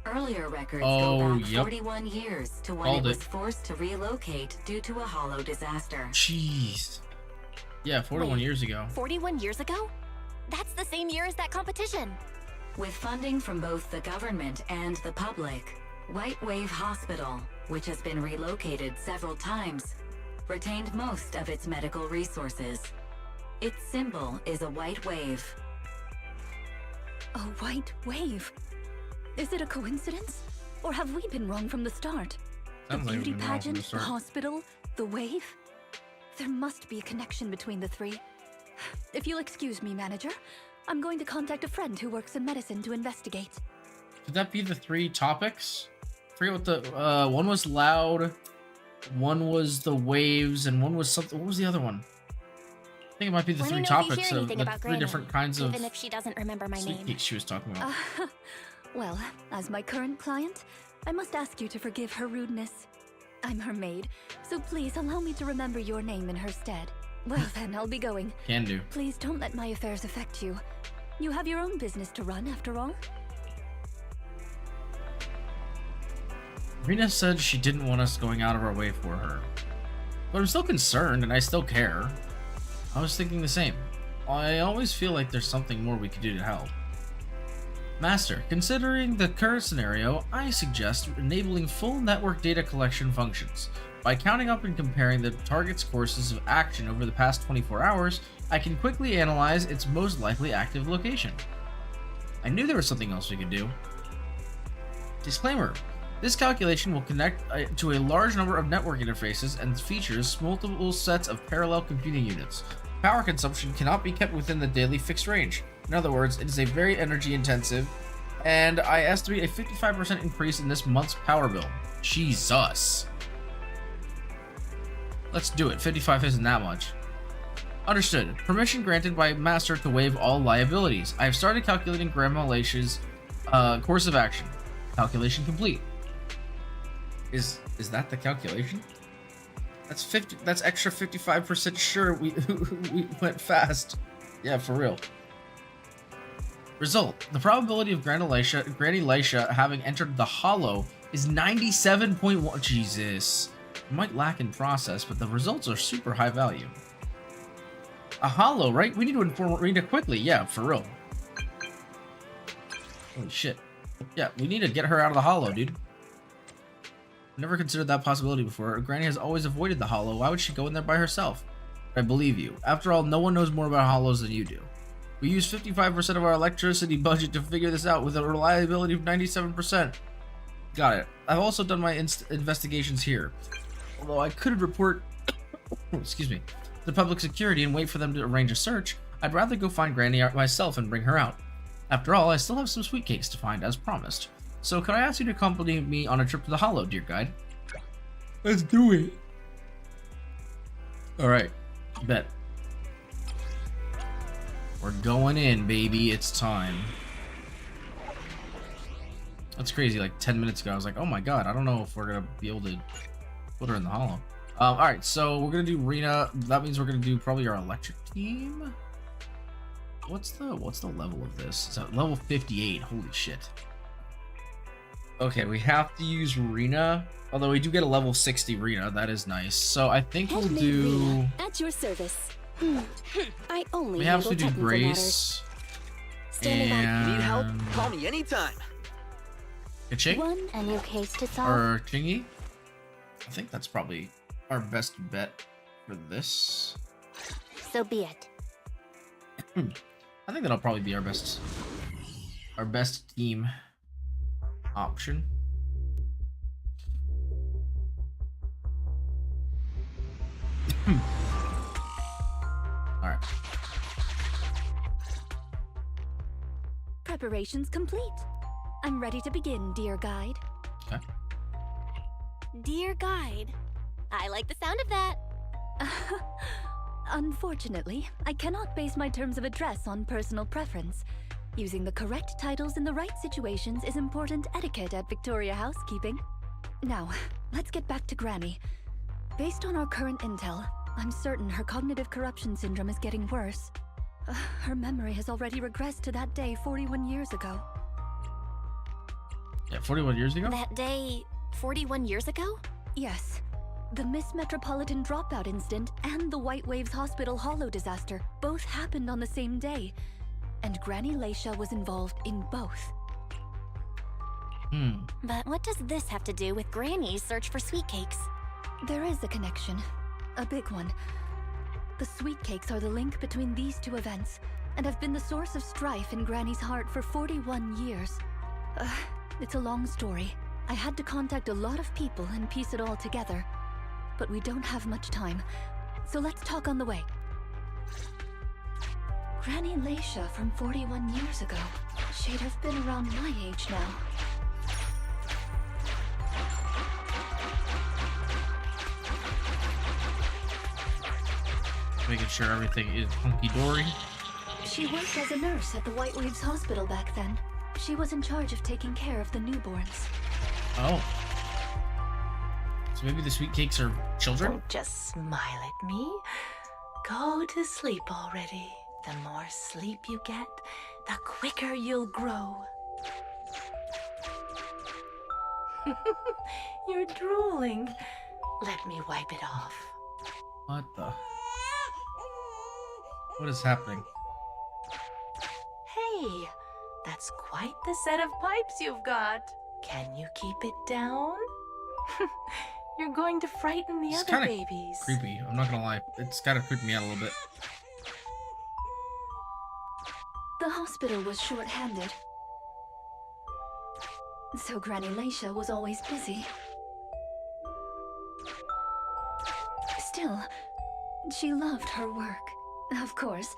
Earlier records go back 41 years to when it was forced to relocate due to a hollow disaster. Jeez. Yeah, 41 years ago. 41 years ago? That's the same year as that competition. With funding from both the government and the public, White Wave Hospital, which has been relocated several times, retained most of its medical resources. Its symbol is a white wave. A white wave? Is it a coincidence? Or have we been wrong from the start? Sounds The like we've beauty been wrong from the pageant, the start. hospital, the wave? There must be a connection between the three. If you'll excuse me, manager, I'm going to contact a friend who works in medicine to investigate. Could that be the three topics? I forget what the one was loud, one was the waves, and one was something. What was the other one? I think it might be the Let me three know if you topics hear of anything the about three Granny, different kinds of even if she doesn't remember my sweet name. cakes she was talking about. Well, as my current client, I must ask you to forgive her rudeness. I'm her maid, so please allow me to remember your name in her stead. Well then, I'll be going. Can do. Please don't let my affairs affect you. You have your own business to run, after all. Rina said she didn't want us going out of our way for her. But I'm still concerned and I still care. I was thinking the same. I always feel like there's something more we could do to help. Master, considering the current scenario, I suggest enabling full network data collection functions. By counting up and comparing the target's courses of action over the past 24 hours, I can quickly analyze its most likely active location. I knew there was something else we could do. Disclaimer. This calculation will connect to a large number of network interfaces and features multiple sets of parallel computing units. Power consumption cannot be kept within the daily fixed range. In other words, it is a very energy intensive, and I estimate a 55% increase in this month's power bill. Jesus. Let's do it. 55 isn't that much. Understood. Permission granted by Master to waive all liabilities. I have started calculating Grandma Laisha's course of action. Calculation complete. Is that the calculation? That's 50. That's extra 55% sure we went fast. Yeah, for real. Result: the probability of Granny Laisha having entered the Hollow is 97.1. Jesus. It might lack in process, but the results are super high value. A Hollow, right? We need to inform Rina quickly. Yeah, for real. Holy shit. Yeah, we need to get her out of the Hollow, dude. Never considered that possibility before. Granny has always avoided the Hollow. Why would she go in there by herself? I believe you. After all, no one knows more about Hollows than you do. We use 55% of our electricity budget to figure this out with a reliability of 97%. Got it. I've also done my investigations here. Although I could report excuse me, to public security and wait for them to arrange a search, I'd rather go find Granny myself and bring her out. After all, I still have some sweet cakes to find as promised. So could I ask you to accompany me on a trip to the Hollow, dear guide? Let's do it. Alright, bet. We're going in, baby. It's time. That's crazy. Like 10 minutes ago, I was like, oh my god, I don't know if we're going to be able to put her in the Hollow. Alright, so we're going to do Rina. That means we're going to do probably our electric team. What's the level of this? It's at level 58. Holy shit. Okay, we have to use Rina. Although we do get a level 60 Rina. That is nice. So I think we'll do... Rina, at your service. I only we have to handle do technical Grace. Standing by. And... Need help? Call me anytime. Kaching? A new case to solve. Or Chingy? I think that's probably our best bet for this. So be it. I think that'll probably be our best team option. All right. Preparations complete. I'm ready to begin, dear guide. Okay. Dear guide. I like the sound of that. Unfortunately, I cannot base my terms of address on personal preference. Using the correct titles in the right situations is important etiquette at Victoria Housekeeping. Now, let's get back to Granny. Based on our current intel, I'm certain her cognitive corruption syndrome is getting worse. Her memory has already regressed to that day 41 years ago. Yeah, 41 years ago? That day 41 years ago? Yes. The Miss Metropolitan dropout incident and the White Waves Hospital Hollow disaster both happened on the same day, and Granny Leisha was involved in both. But what does this have to do with Granny's search for sweet cakes? There is a connection. A big one. The sweet cakes are the link between these two events, and have been the source of strife in Granny's heart for 41 years. It's a long story. I had to contact a lot of people and piece it all together. But we don't have much time, so let's talk on the way. Granny Leisha from 41 years ago. She'd have been around my age now. Making sure everything is hunky-dory. She worked as a nurse at the White Waves Hospital back then. She was in charge of taking care of the newborns. Oh. So maybe the sweet cakes are children? Don't just smile at me. Go to sleep already. The more sleep you get, the quicker you'll grow. You're drooling. Let me wipe it off. What the? What is happening? Hey, that's quite the set of pipes you've got. Can you keep it down? You're going to frighten the It's other kinda babies. Creepy. I'm not gonna lie. It's kind of creeping me out a little bit. The hospital was short-handed, so Granny Leisha was always busy. Still, she loved her work. Of course,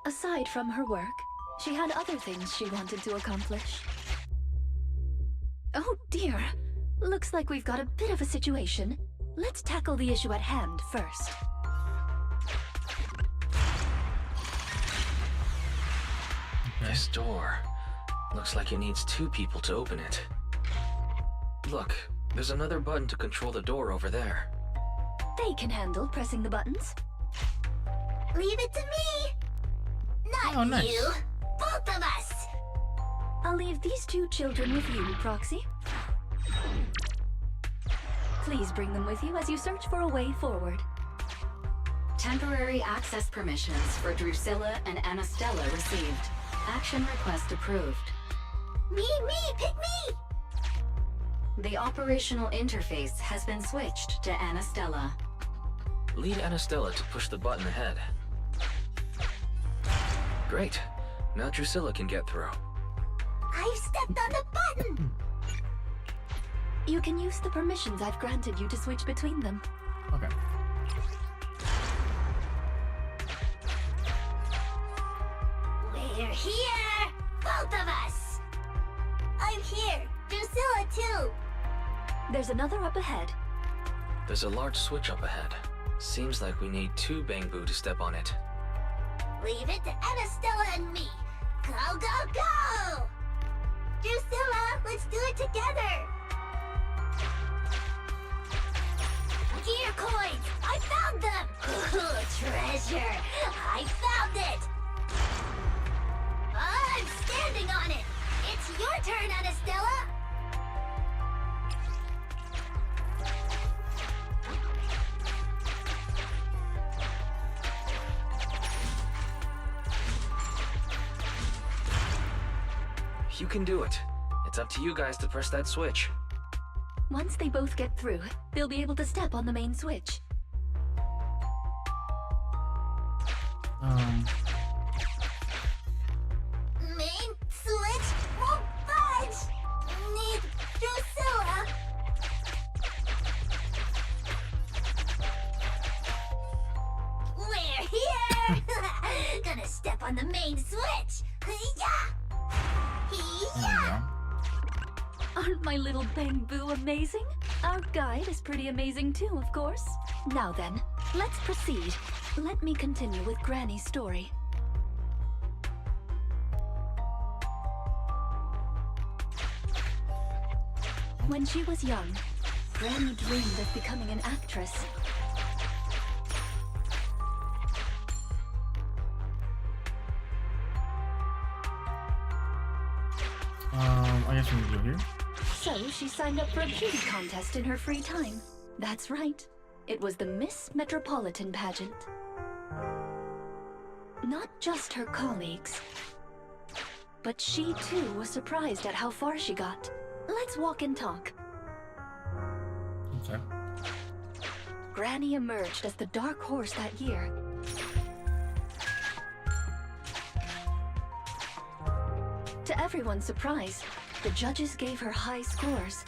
aside from her work, she had other things she wanted to accomplish. Oh dear, looks like we've got a bit of a situation. Let's tackle the issue at hand first. This door. Looks like it needs 2 people to open it. Look, there's another button to control the door over there. They can handle pressing the buttons. Leave it to me! Not Oh, nice. you! Both of us! I'll leave these 2 children with you, Proxy. Please bring them with you as you search for a way forward. Temporary access permissions for Drusilla and Anastella received. Action request approved. Me! Pick me! The operational interface has been switched to Anastella. Lead Anastella to push the button ahead. Great. Now Drusilla can get through. I've stepped on the button! You can use the permissions I've granted you to switch between them. Okay. We're here! Both of us! I'm here! Drusilla too! There's another up ahead. There's a large switch up ahead. Seems like we need 2 Bangbu to step on it. Leave it to Anastella and me! Go, go, go! Drusilla, let's do it together! Gear coins! I found them! Ooh, treasure! I found it! I'm standing on it! It's your turn, Anastella! You can do it. It's up to you guys to press that switch. Once they both get through, they'll be able to step on the main switch. Main switch won't budge. Need Drusilla. We're here. Gonna step on the main switch. Yeah. There we go. Aren't my little bamboo amazing? Our guide is pretty amazing too, of course. Now then, let's proceed. Let me continue with Granny's story. When she was young, Granny dreamed of becoming an actress. I guess we can go here. So she signed up for a beauty contest in her free time. That's right. It was the Miss Metropolitan pageant. Not just her colleagues, but she too was surprised at how far she got. Let's walk and talk. Okay. Granny emerged as the dark horse that year. To everyone's surprise, the judges gave her high scores.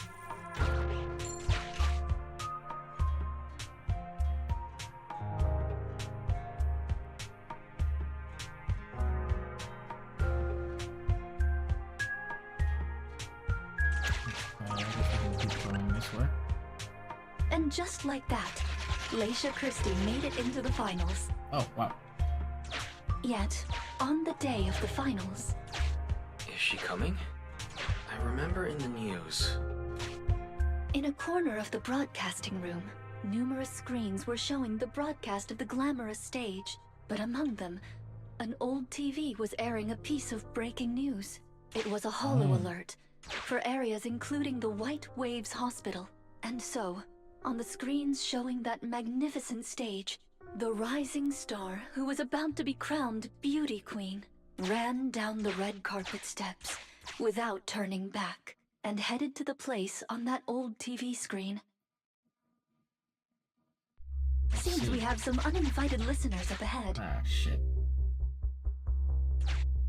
I guess we can keep going this way. And just like that, Leisha Christie made it into the finals. Oh, wow. Yet, on the day of the finals, Is she coming? I remember in the news. in a corner of the broadcasting room, numerous screens were showing the broadcast of the glamorous stage. But among them, an old TV was airing a piece of breaking news. It was a holo alert for areas including the White Waves Hospital. And so, on the screens showing that magnificent stage, the rising star who was about to be crowned Beauty Queen ran down the red carpet steps without turning back and headed to the place on that old TV screen. Seems we have some uninvited listeners up ahead. Ah, shit.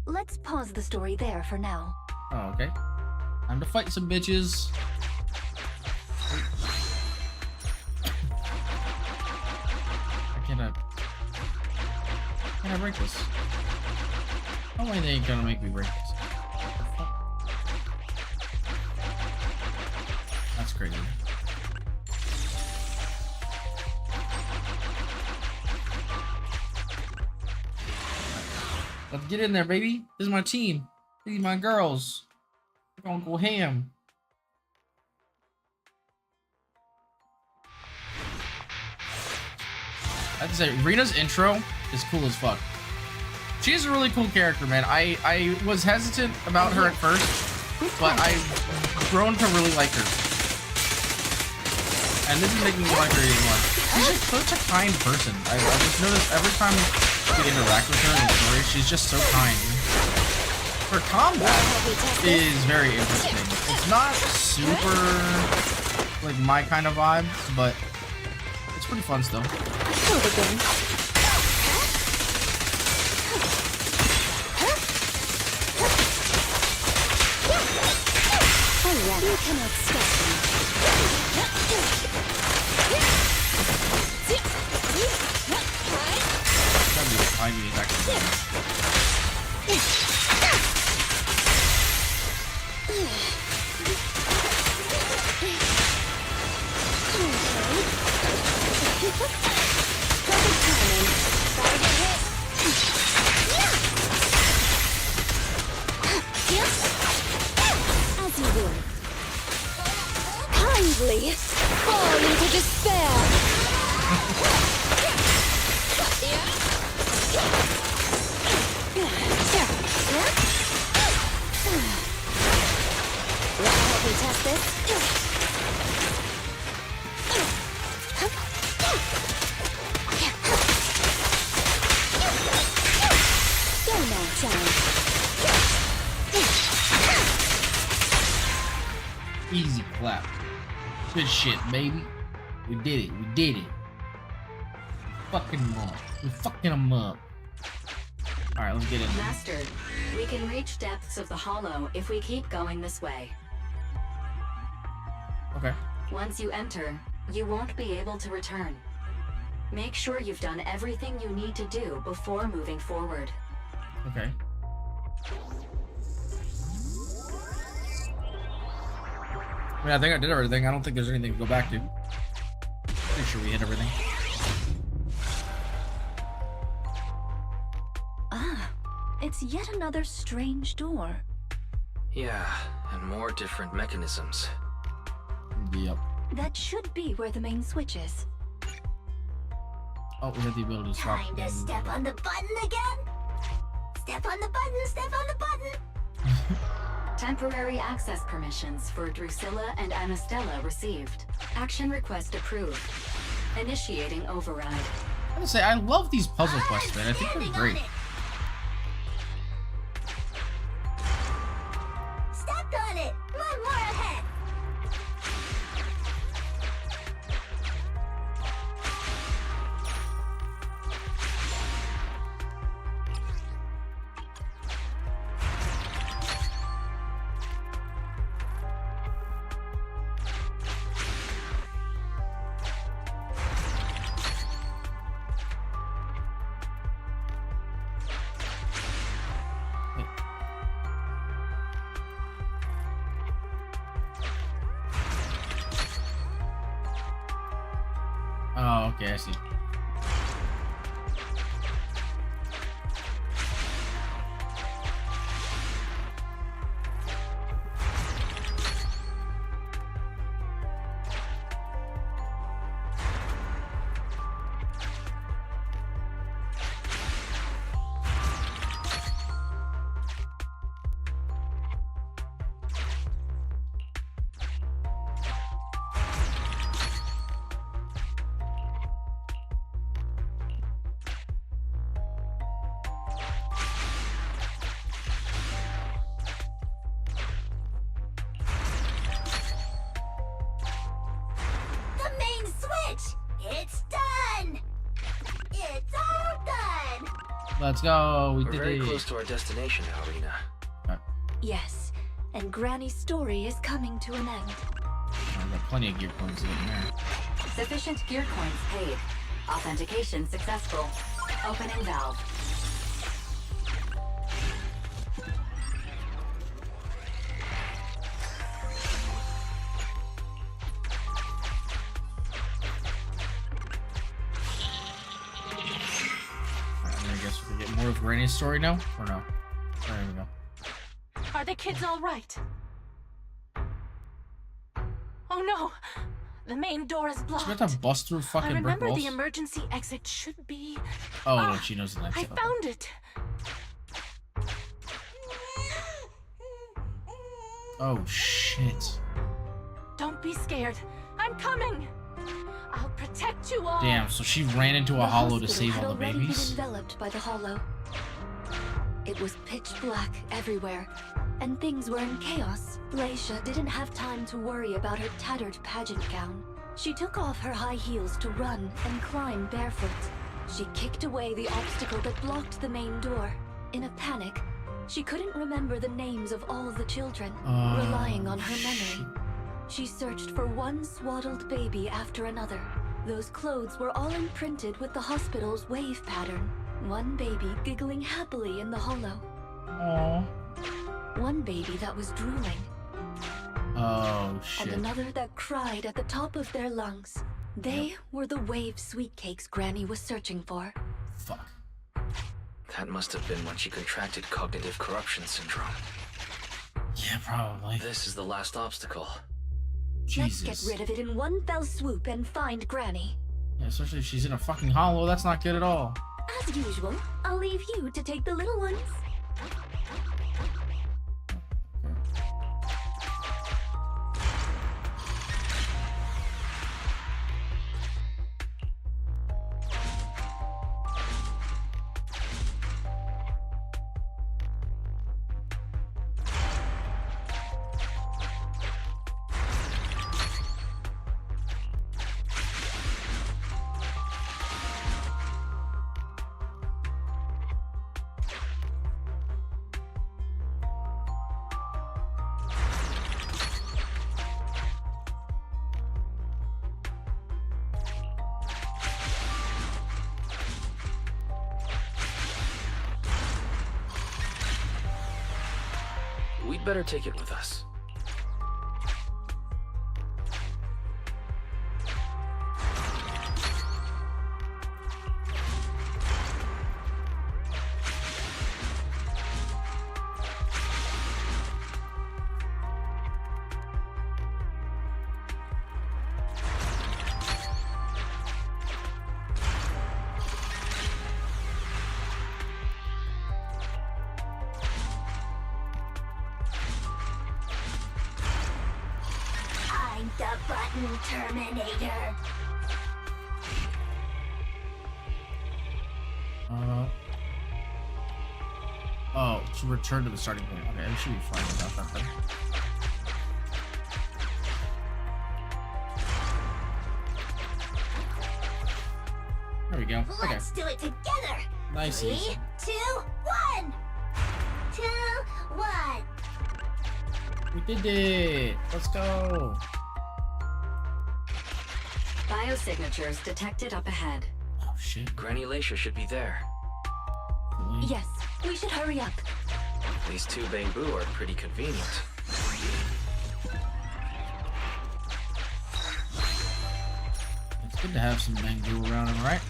Let's pause the story there for now. Oh, okay. Time to fight some bitches. Can I break this? How are they gonna make me break this? What the fuck? That's crazy. Let's get in there, baby. This is my team. These are my girls. We're gonna go ham. I have to say, Rina's intro is cool as fuck. She's a really cool character, man. I was hesitant about her at first, but I've grown to really like her. And this is making me like her even more. She's just such a kind person. I just noticed every time we interact with her in the story, she's just so kind. Her combat is very interesting. It's not super, like, my kind of vibe, but it's pretty fun still. You cannot stop me. Gotta be behind me, it's actually As you will. Kindly fall into despair. Let me test this. Go now, child. easy clap. Good shit, baby. We did it. We did it. Fucking them up. We fucking them up. Alright, let's get in. Master, we can reach depths of the hollow if we keep going this way. Okay. Once you enter, you won't be able to return. Make sure you've done everything you need to do before moving forward. Okay. I mean, I think I did everything. I don't think there's anything to go back to. Pretty sure we hit everything. Ah, it's yet another strange door. Yeah, and more different mechanisms. Yep. That should be where the main switch is. Oh, we have the ability to swap. Time to step on the button again? Step on the button, step on the button! Temporary access permissions for Drusilla and Anastella received. Action request approved. Initiating override. I gotta say, I love these puzzle quests, man. I think they're great. Stepped on it! One more ahead! Oh, okay, I see. The main switch! It's done! It's all done! Let's go. We We're did very it. close to our destination now, Rina. Yes, and Granny's story is coming to an end. I've got plenty of gear points in there. Sufficient gear coins paid. Authentication successful. Opening valve. Alright, I guess we get more of Granny's story now? Or no? There we go. Are the kids all right? Oh no! The main door is She blocked. got to bust through I fucking brick remember walls? the emergency exit should be... Oh, Ah, no, she knows the next I step. found it! Oh, shit. Don't be scared. I'm coming! I'll protect you all! Damn, so she ran into a The hollow to hospital save had all the already babies? been enveloped by the hollow. It was pitch black everywhere, and things were in chaos. Leisha didn't have time to worry about her tattered pageant gown. She took off her high heels to run and climb barefoot. She kicked away the obstacle that blocked the main door. In a panic, she couldn't remember the names of all the children, relying on her memory. She searched for one swaddled baby after another. Those clothes were all imprinted with the hospital's wave pattern. One baby giggling happily in the hollow. Aww. One baby that was drooling. Oh, And shit. another that cried at the top of their lungs. They were the wave sweet cakes Granny was searching for. Fuck. That must have been when she contracted cognitive corruption syndrome. Yeah, probably. This is the last obstacle. Jesus. Let's get rid of it in one fell swoop and find Granny. Yeah, especially if she's in a fucking hollow, that's not good at all. As usual, I'll leave you to take the little ones. We'd better take it with us. I'm the button Terminator. Oh, to return to the starting point. Okay, I should be fine without that then. There we go. Okay. Let's do it together. Nice. 3, Easy. 2, 1. 2, 1. We did it. Let's go. Biosignatures detected up ahead. Oh shit. Granny Leisha should be there. Really? Yes, we should hurry up. These two bamboo are pretty convenient. It's good to have some bamboo around him, right?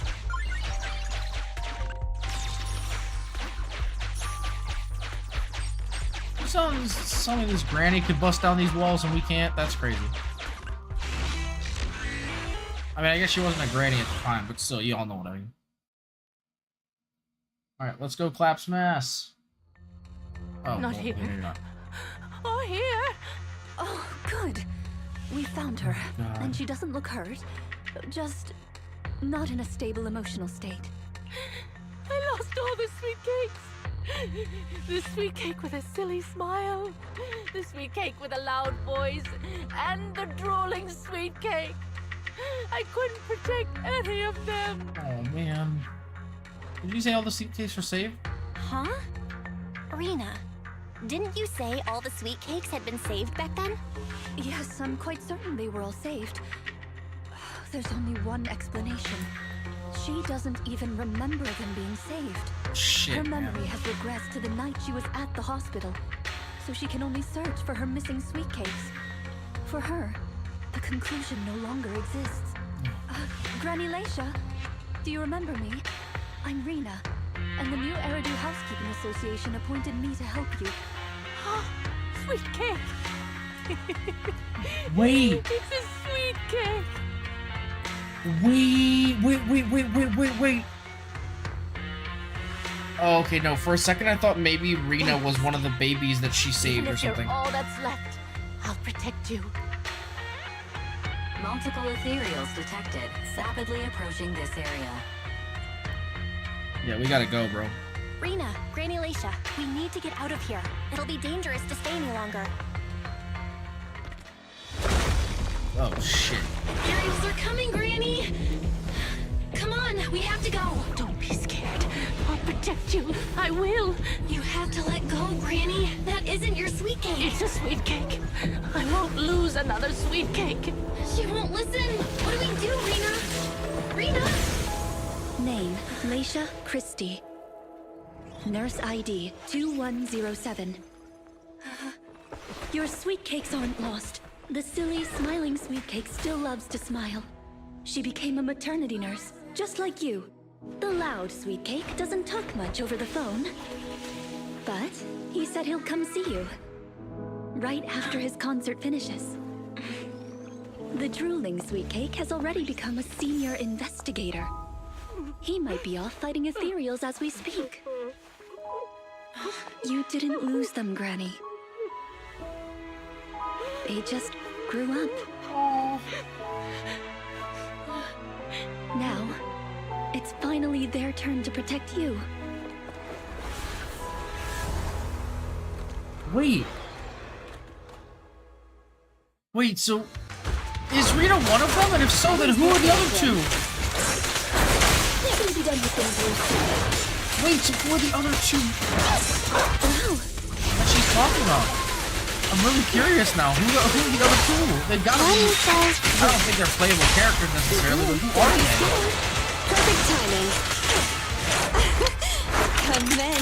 Some of this granny could bust down these walls and we can't. That's crazy. I mean, I guess she wasn't a granny at the time, but still, you all know what I mean. Alright, let's go clap some ass. Oh, Not well, here. maybe not. Oh, here! Oh, good. We found her, God. and she doesn't look hurt. Just not in a stable emotional state. I lost all the sweet cakes. The sweet cake with a silly smile, the sweet cake with a loud voice, and the drooling sweet cake. I couldn't protect any of them. Oh, man. Did you say all the sweet cakes were saved? Huh? Rina, didn't you say all the sweet cakes had been saved back then? Yes, I'm quite certain they were all saved. There's only one explanation. She doesn't even remember them being saved. Shit, Her man. memory has regressed to the night she was at the hospital, so she can only search for her missing sweet cakes. For her, the conclusion no longer exists. Granny Leisha, do you remember me? I'm Rina, and the new Eridu Housekeeping Association appointed me to help you. Sweet cake. Wait! It's a sweet cake. Wait. Oh, okay, no, for a second I thought maybe Rina was one of the babies that she saved Even or if you're something. all that's left, I'll protect you. Multiple ethereals detected, rapidly approaching this area. Yeah, we gotta go, bro. Rina, Granny Leisha, we need to get out of here. It'll be dangerous to stay any longer. Oh, shit. Aerials are coming, Granny! Come on, we have to go! Don't be scared. I'll protect you. I will. You have to let go, Granny. That isn't your sweet cake. It's a sweet cake. I won't lose another sweet cake. She won't listen. What do we do, Rina? Rina! Name, Leisha Christie. Nurse ID 2107. Your sweet cakes aren't lost. The silly, smiling sweet cake still loves to smile. She became a maternity nurse, just like you. The loud sweet cake doesn't talk much over the phone. But he said he'll come see you. Right after his concert finishes. The drooling sweet cake has already become a senior investigator. He might be off fighting ethereals as we speak. You didn't lose them, Granny. They just grew up. Now, it's finally their turn to protect you. Wait, so is Rina one of them? And if so, then who are the other two? They're gonna be done with things real soon. Wait, so who are the other two Wow, that she's talking about? I'm really curious now. Who are the other two? They've got to be... I don't think they're playable characters necessarily, but who are they? Perfect timing. Come then.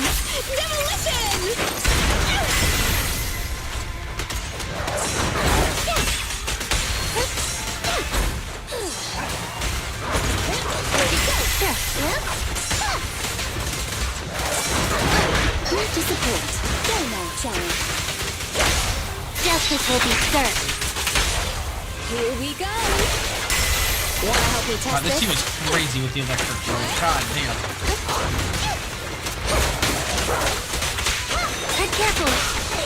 Demolition! Don't disappoint. Go now, challenge. Justice will be served. Here we go. Wanna help me test Wow, this this? team is crazy with the electric throw. God damn. Tread carefully.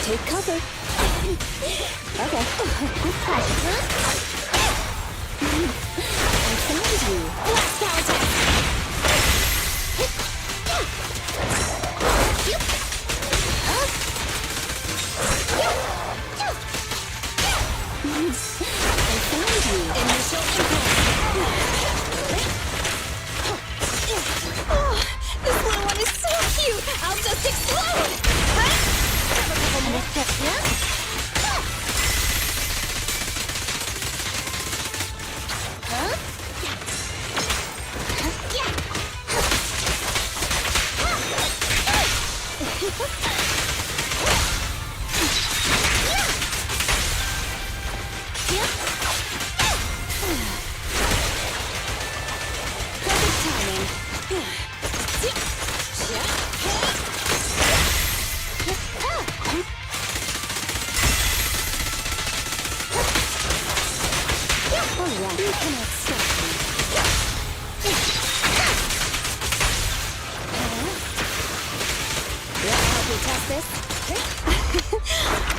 Take cover. Okay. Good practice. I found you. Blast power attack. I found you. Initial impact. Oh, this little one is so cute. I'll just explode. Have a couple more steps here.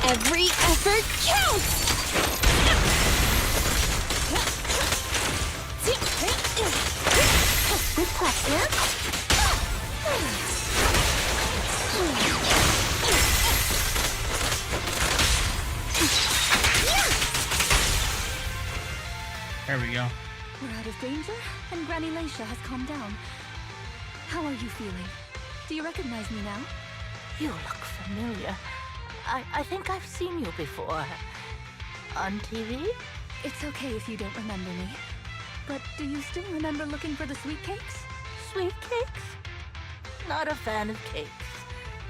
Every effort counts! Good press, yeah? There we go. We're out of danger, and Granny Leisha has calmed down. How are you feeling? Do you recognize me now? You look familiar. I think I've seen you before. On TV? It's okay if you don't remember me. But do you still remember looking for the sweet cakes? Sweet cakes? Not a fan of cakes.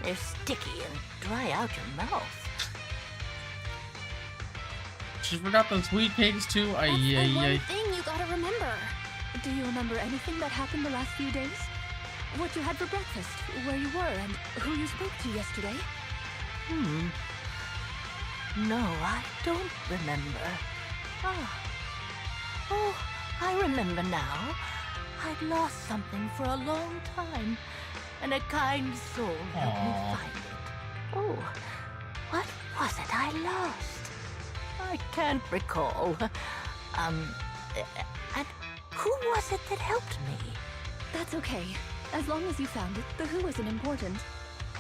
They're sticky and dry out your mouth. She forgot the sweet cakes too. That's the one thing you gotta remember. Do you remember anything that happened the last few days? What you had for breakfast, where you were, and who you spoke to yesterday? No, I don't remember. Oh, I remember now. I'd lost something for a long time, and a kind soul helped me find it. Oh, what was it I lost? I can't recall. And who was it that helped me? That's okay. As long as you found it, the who isn't important.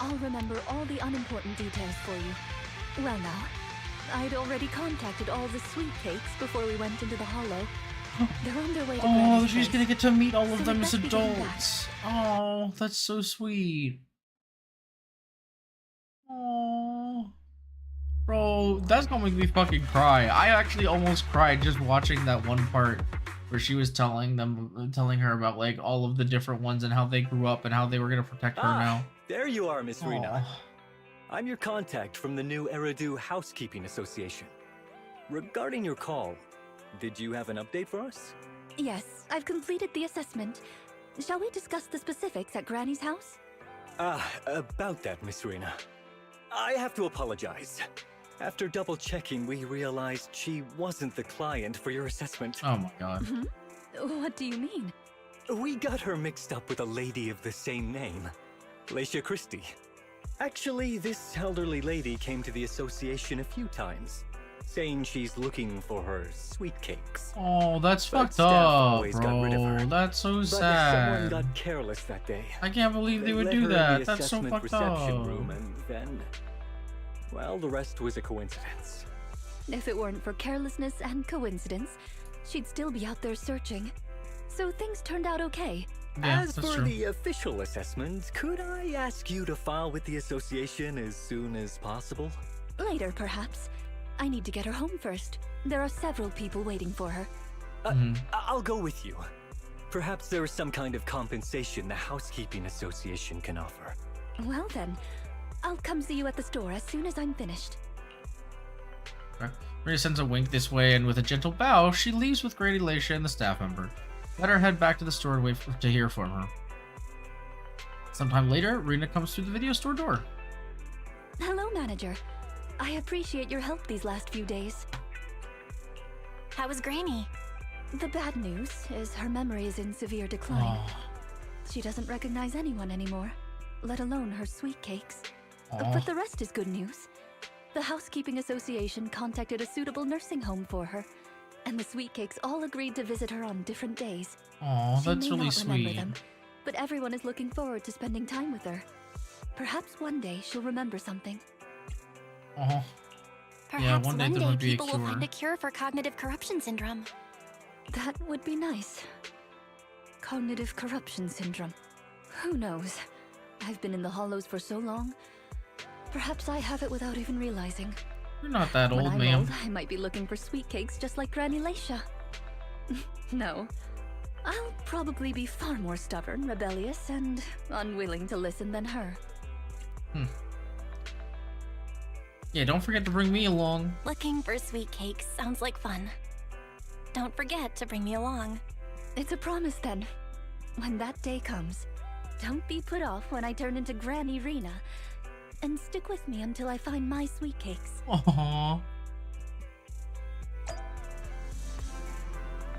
I'll remember all the unimportant details for you. Well now, I'd already contacted all the sweet cakes before we went into the hollow. They're on their way to Oh, Granny's she's place. gonna get to meet all of So them we'd as best be getting back. adults. Oh, that's so sweet. Oh, bro, that's gonna make me fucking cry. I actually almost cried just watching that one part where she was telling her about like all of the different ones and how they grew up and how they were gonna protect her now. There you are, Miss Rina. Aw. I'm your contact from the new Eridu Housekeeping Association. Regarding your call, did you have an update for us? Yes, I've completed the assessment. Shall we discuss the specifics at Granny's house? About that, Miss Rina. I have to apologize. After double-checking, we realized she wasn't the client for your assessment. Oh my god. What do you mean? We got her mixed up with a lady of the same name, Leisha Christie. Actually, this elderly lady came to the association a few times, saying she's looking for her sweet cakes. Oh, that's But fucked staff up, always got rid of bro. her. That's so But someone sad. got careless that day. I can't believe they would led do her in that. the That's so assessment fucked reception up. room, and then, well, the rest was a coincidence. If it weren't for carelessness and coincidence, she'd still be out there searching. So things turned out okay. Yeah, As that's for true. the official assessment, could I ask you to file with the association as soon as possible? Later, perhaps. I need to get her home first. There are several people waiting for her. I'll go with you. Perhaps there is some kind of compensation the Housekeeping Association can offer. Well then, I'll come see you at the store as soon as I'm finished. Rina sends a wink this way, and with a gentle bow, she leaves with Granny Leisha and the staff member. Better head back to the store and wait to hear from her. Sometime later, Rina comes through the video store door. Hello, manager. I appreciate your help these last few days. How was Granny? The bad news is her memory is in severe decline. Oh, She doesn't recognize anyone anymore, let alone her sweet cakes. oh. But the rest is good news. The Housekeeping Association contacted a suitable nursing home for her, and the sweet cakes all agreed to visit her on different days. Oh, She that's may really not remember sweet. them, but everyone is looking forward to spending time with her. Perhaps one day she'll remember something. Oh, Perhaps one day one there day would be a people will cure. find a cure for cognitive corruption syndrome. That would be nice. Cognitive corruption syndrome. Who knows? I've been in the Hollows for so long. Perhaps I have it without even realizing. you're not that When old, I'm ma'am. old, I might be looking for sweet cakes just like Granny Leisha. No. I'll probably be far more stubborn, rebellious, and unwilling to listen than her. Yeah, don't forget to bring me along. Looking for sweet cakes sounds like fun. Don't forget to bring me along. It's a promise then. When that day comes, don't be put off when I turn into Granny Rina. And stick with me until I find my sweet cakes. Aww.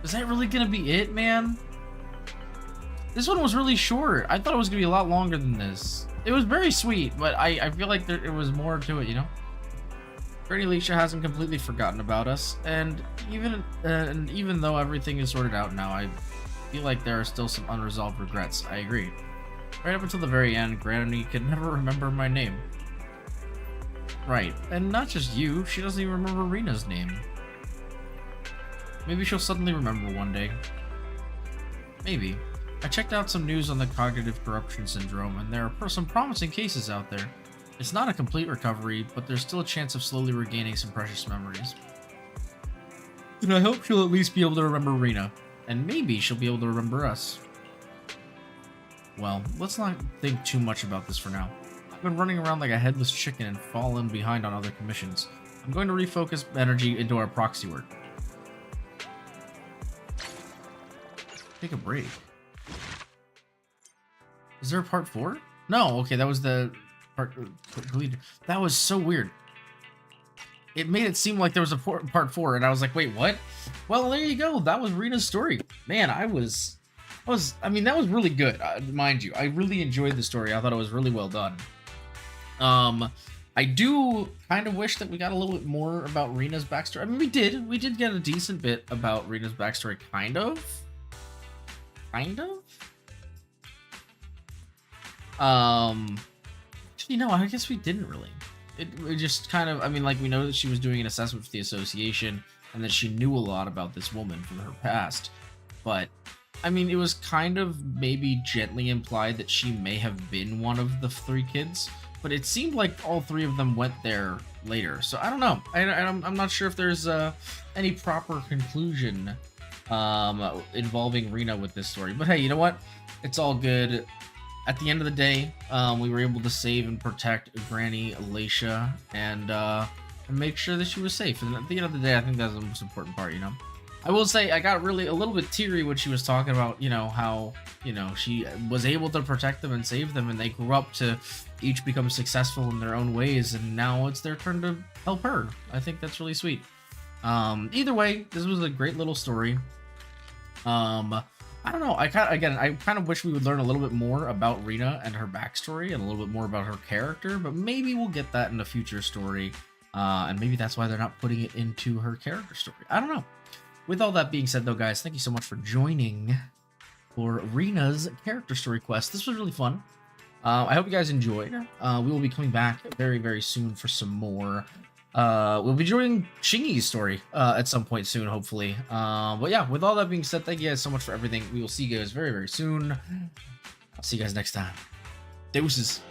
Is that really gonna be it, man? This one was really short. I thought it was gonna be a lot longer than this. It was very sweet, but I feel like there was more to it, you know? Granny Leisha hasn't completely forgotten about us, and even though everything is sorted out now, I feel like there are still some unresolved regrets. I agree. Right up until the very end, Granny could never remember my name. Right, and not just you, she doesn't even remember Rina's name. Maybe she'll suddenly remember one day. Maybe. I checked out some news on the cognitive corruption syndrome, and there are some promising cases out there. It's not a complete recovery, but there's still a chance of slowly regaining some precious memories. And I hope she'll at least be able to remember Rina, and maybe she'll be able to remember us. Well, let's not think too much about this for now. I've been running around like a headless chicken and fallen behind on other commissions. I'm going to refocus energy into our proxy work. Take a break. Is there a part 4? No, okay, that was the part. That was so weird. It made it seem like there was a part 4, and I was like, wait, what? Well, there you go. That was Rina's story. Man, I mean, that was really good, mind you. I really enjoyed the story. I thought it was really well done. I do kind of wish that we got a little bit more about Rina's backstory. I mean, we did get a decent bit about Rina's backstory, kind of. You know, I guess we didn't really. It just kind of, I mean, like, we know that she was doing an assessment for the association and that she knew a lot about this woman from her past, but I mean, it was kind of maybe gently implied that she may have been one of the 3 kids, but it seemed like all 3 of them went there later. So I don't know. I'm not sure if there's any proper conclusion involving Rina with this story. But hey, you know what? It's all good. At the end of the day, we were able to save and protect Granny Leisha and make sure that she was safe. And at the end of the day, I think that's the most important part, you know? I will say I got really a little bit teary when she was talking about, you know, how, you know, she was able to protect them and save them, and they grew up to each become successful in their own ways, and now it's their turn to help her. I think that's really sweet. Either way, this was a great little story. I don't know. I kind of wish we would learn a little bit more about Rina and her backstory and a little bit more about her character, but maybe we'll get that in a future story. And maybe that's why they're not putting it into her character story. I don't know. With all that being said, though, guys, thank you so much for joining for Rina's character story quest. This was really fun. I hope you guys enjoyed. We will be coming back very, very soon for some more. We'll be joining Shingy's story at some point soon, hopefully. But yeah, with all that being said, thank you guys so much for everything. We will see you guys very, very soon. I'll see you guys next time. Deuces.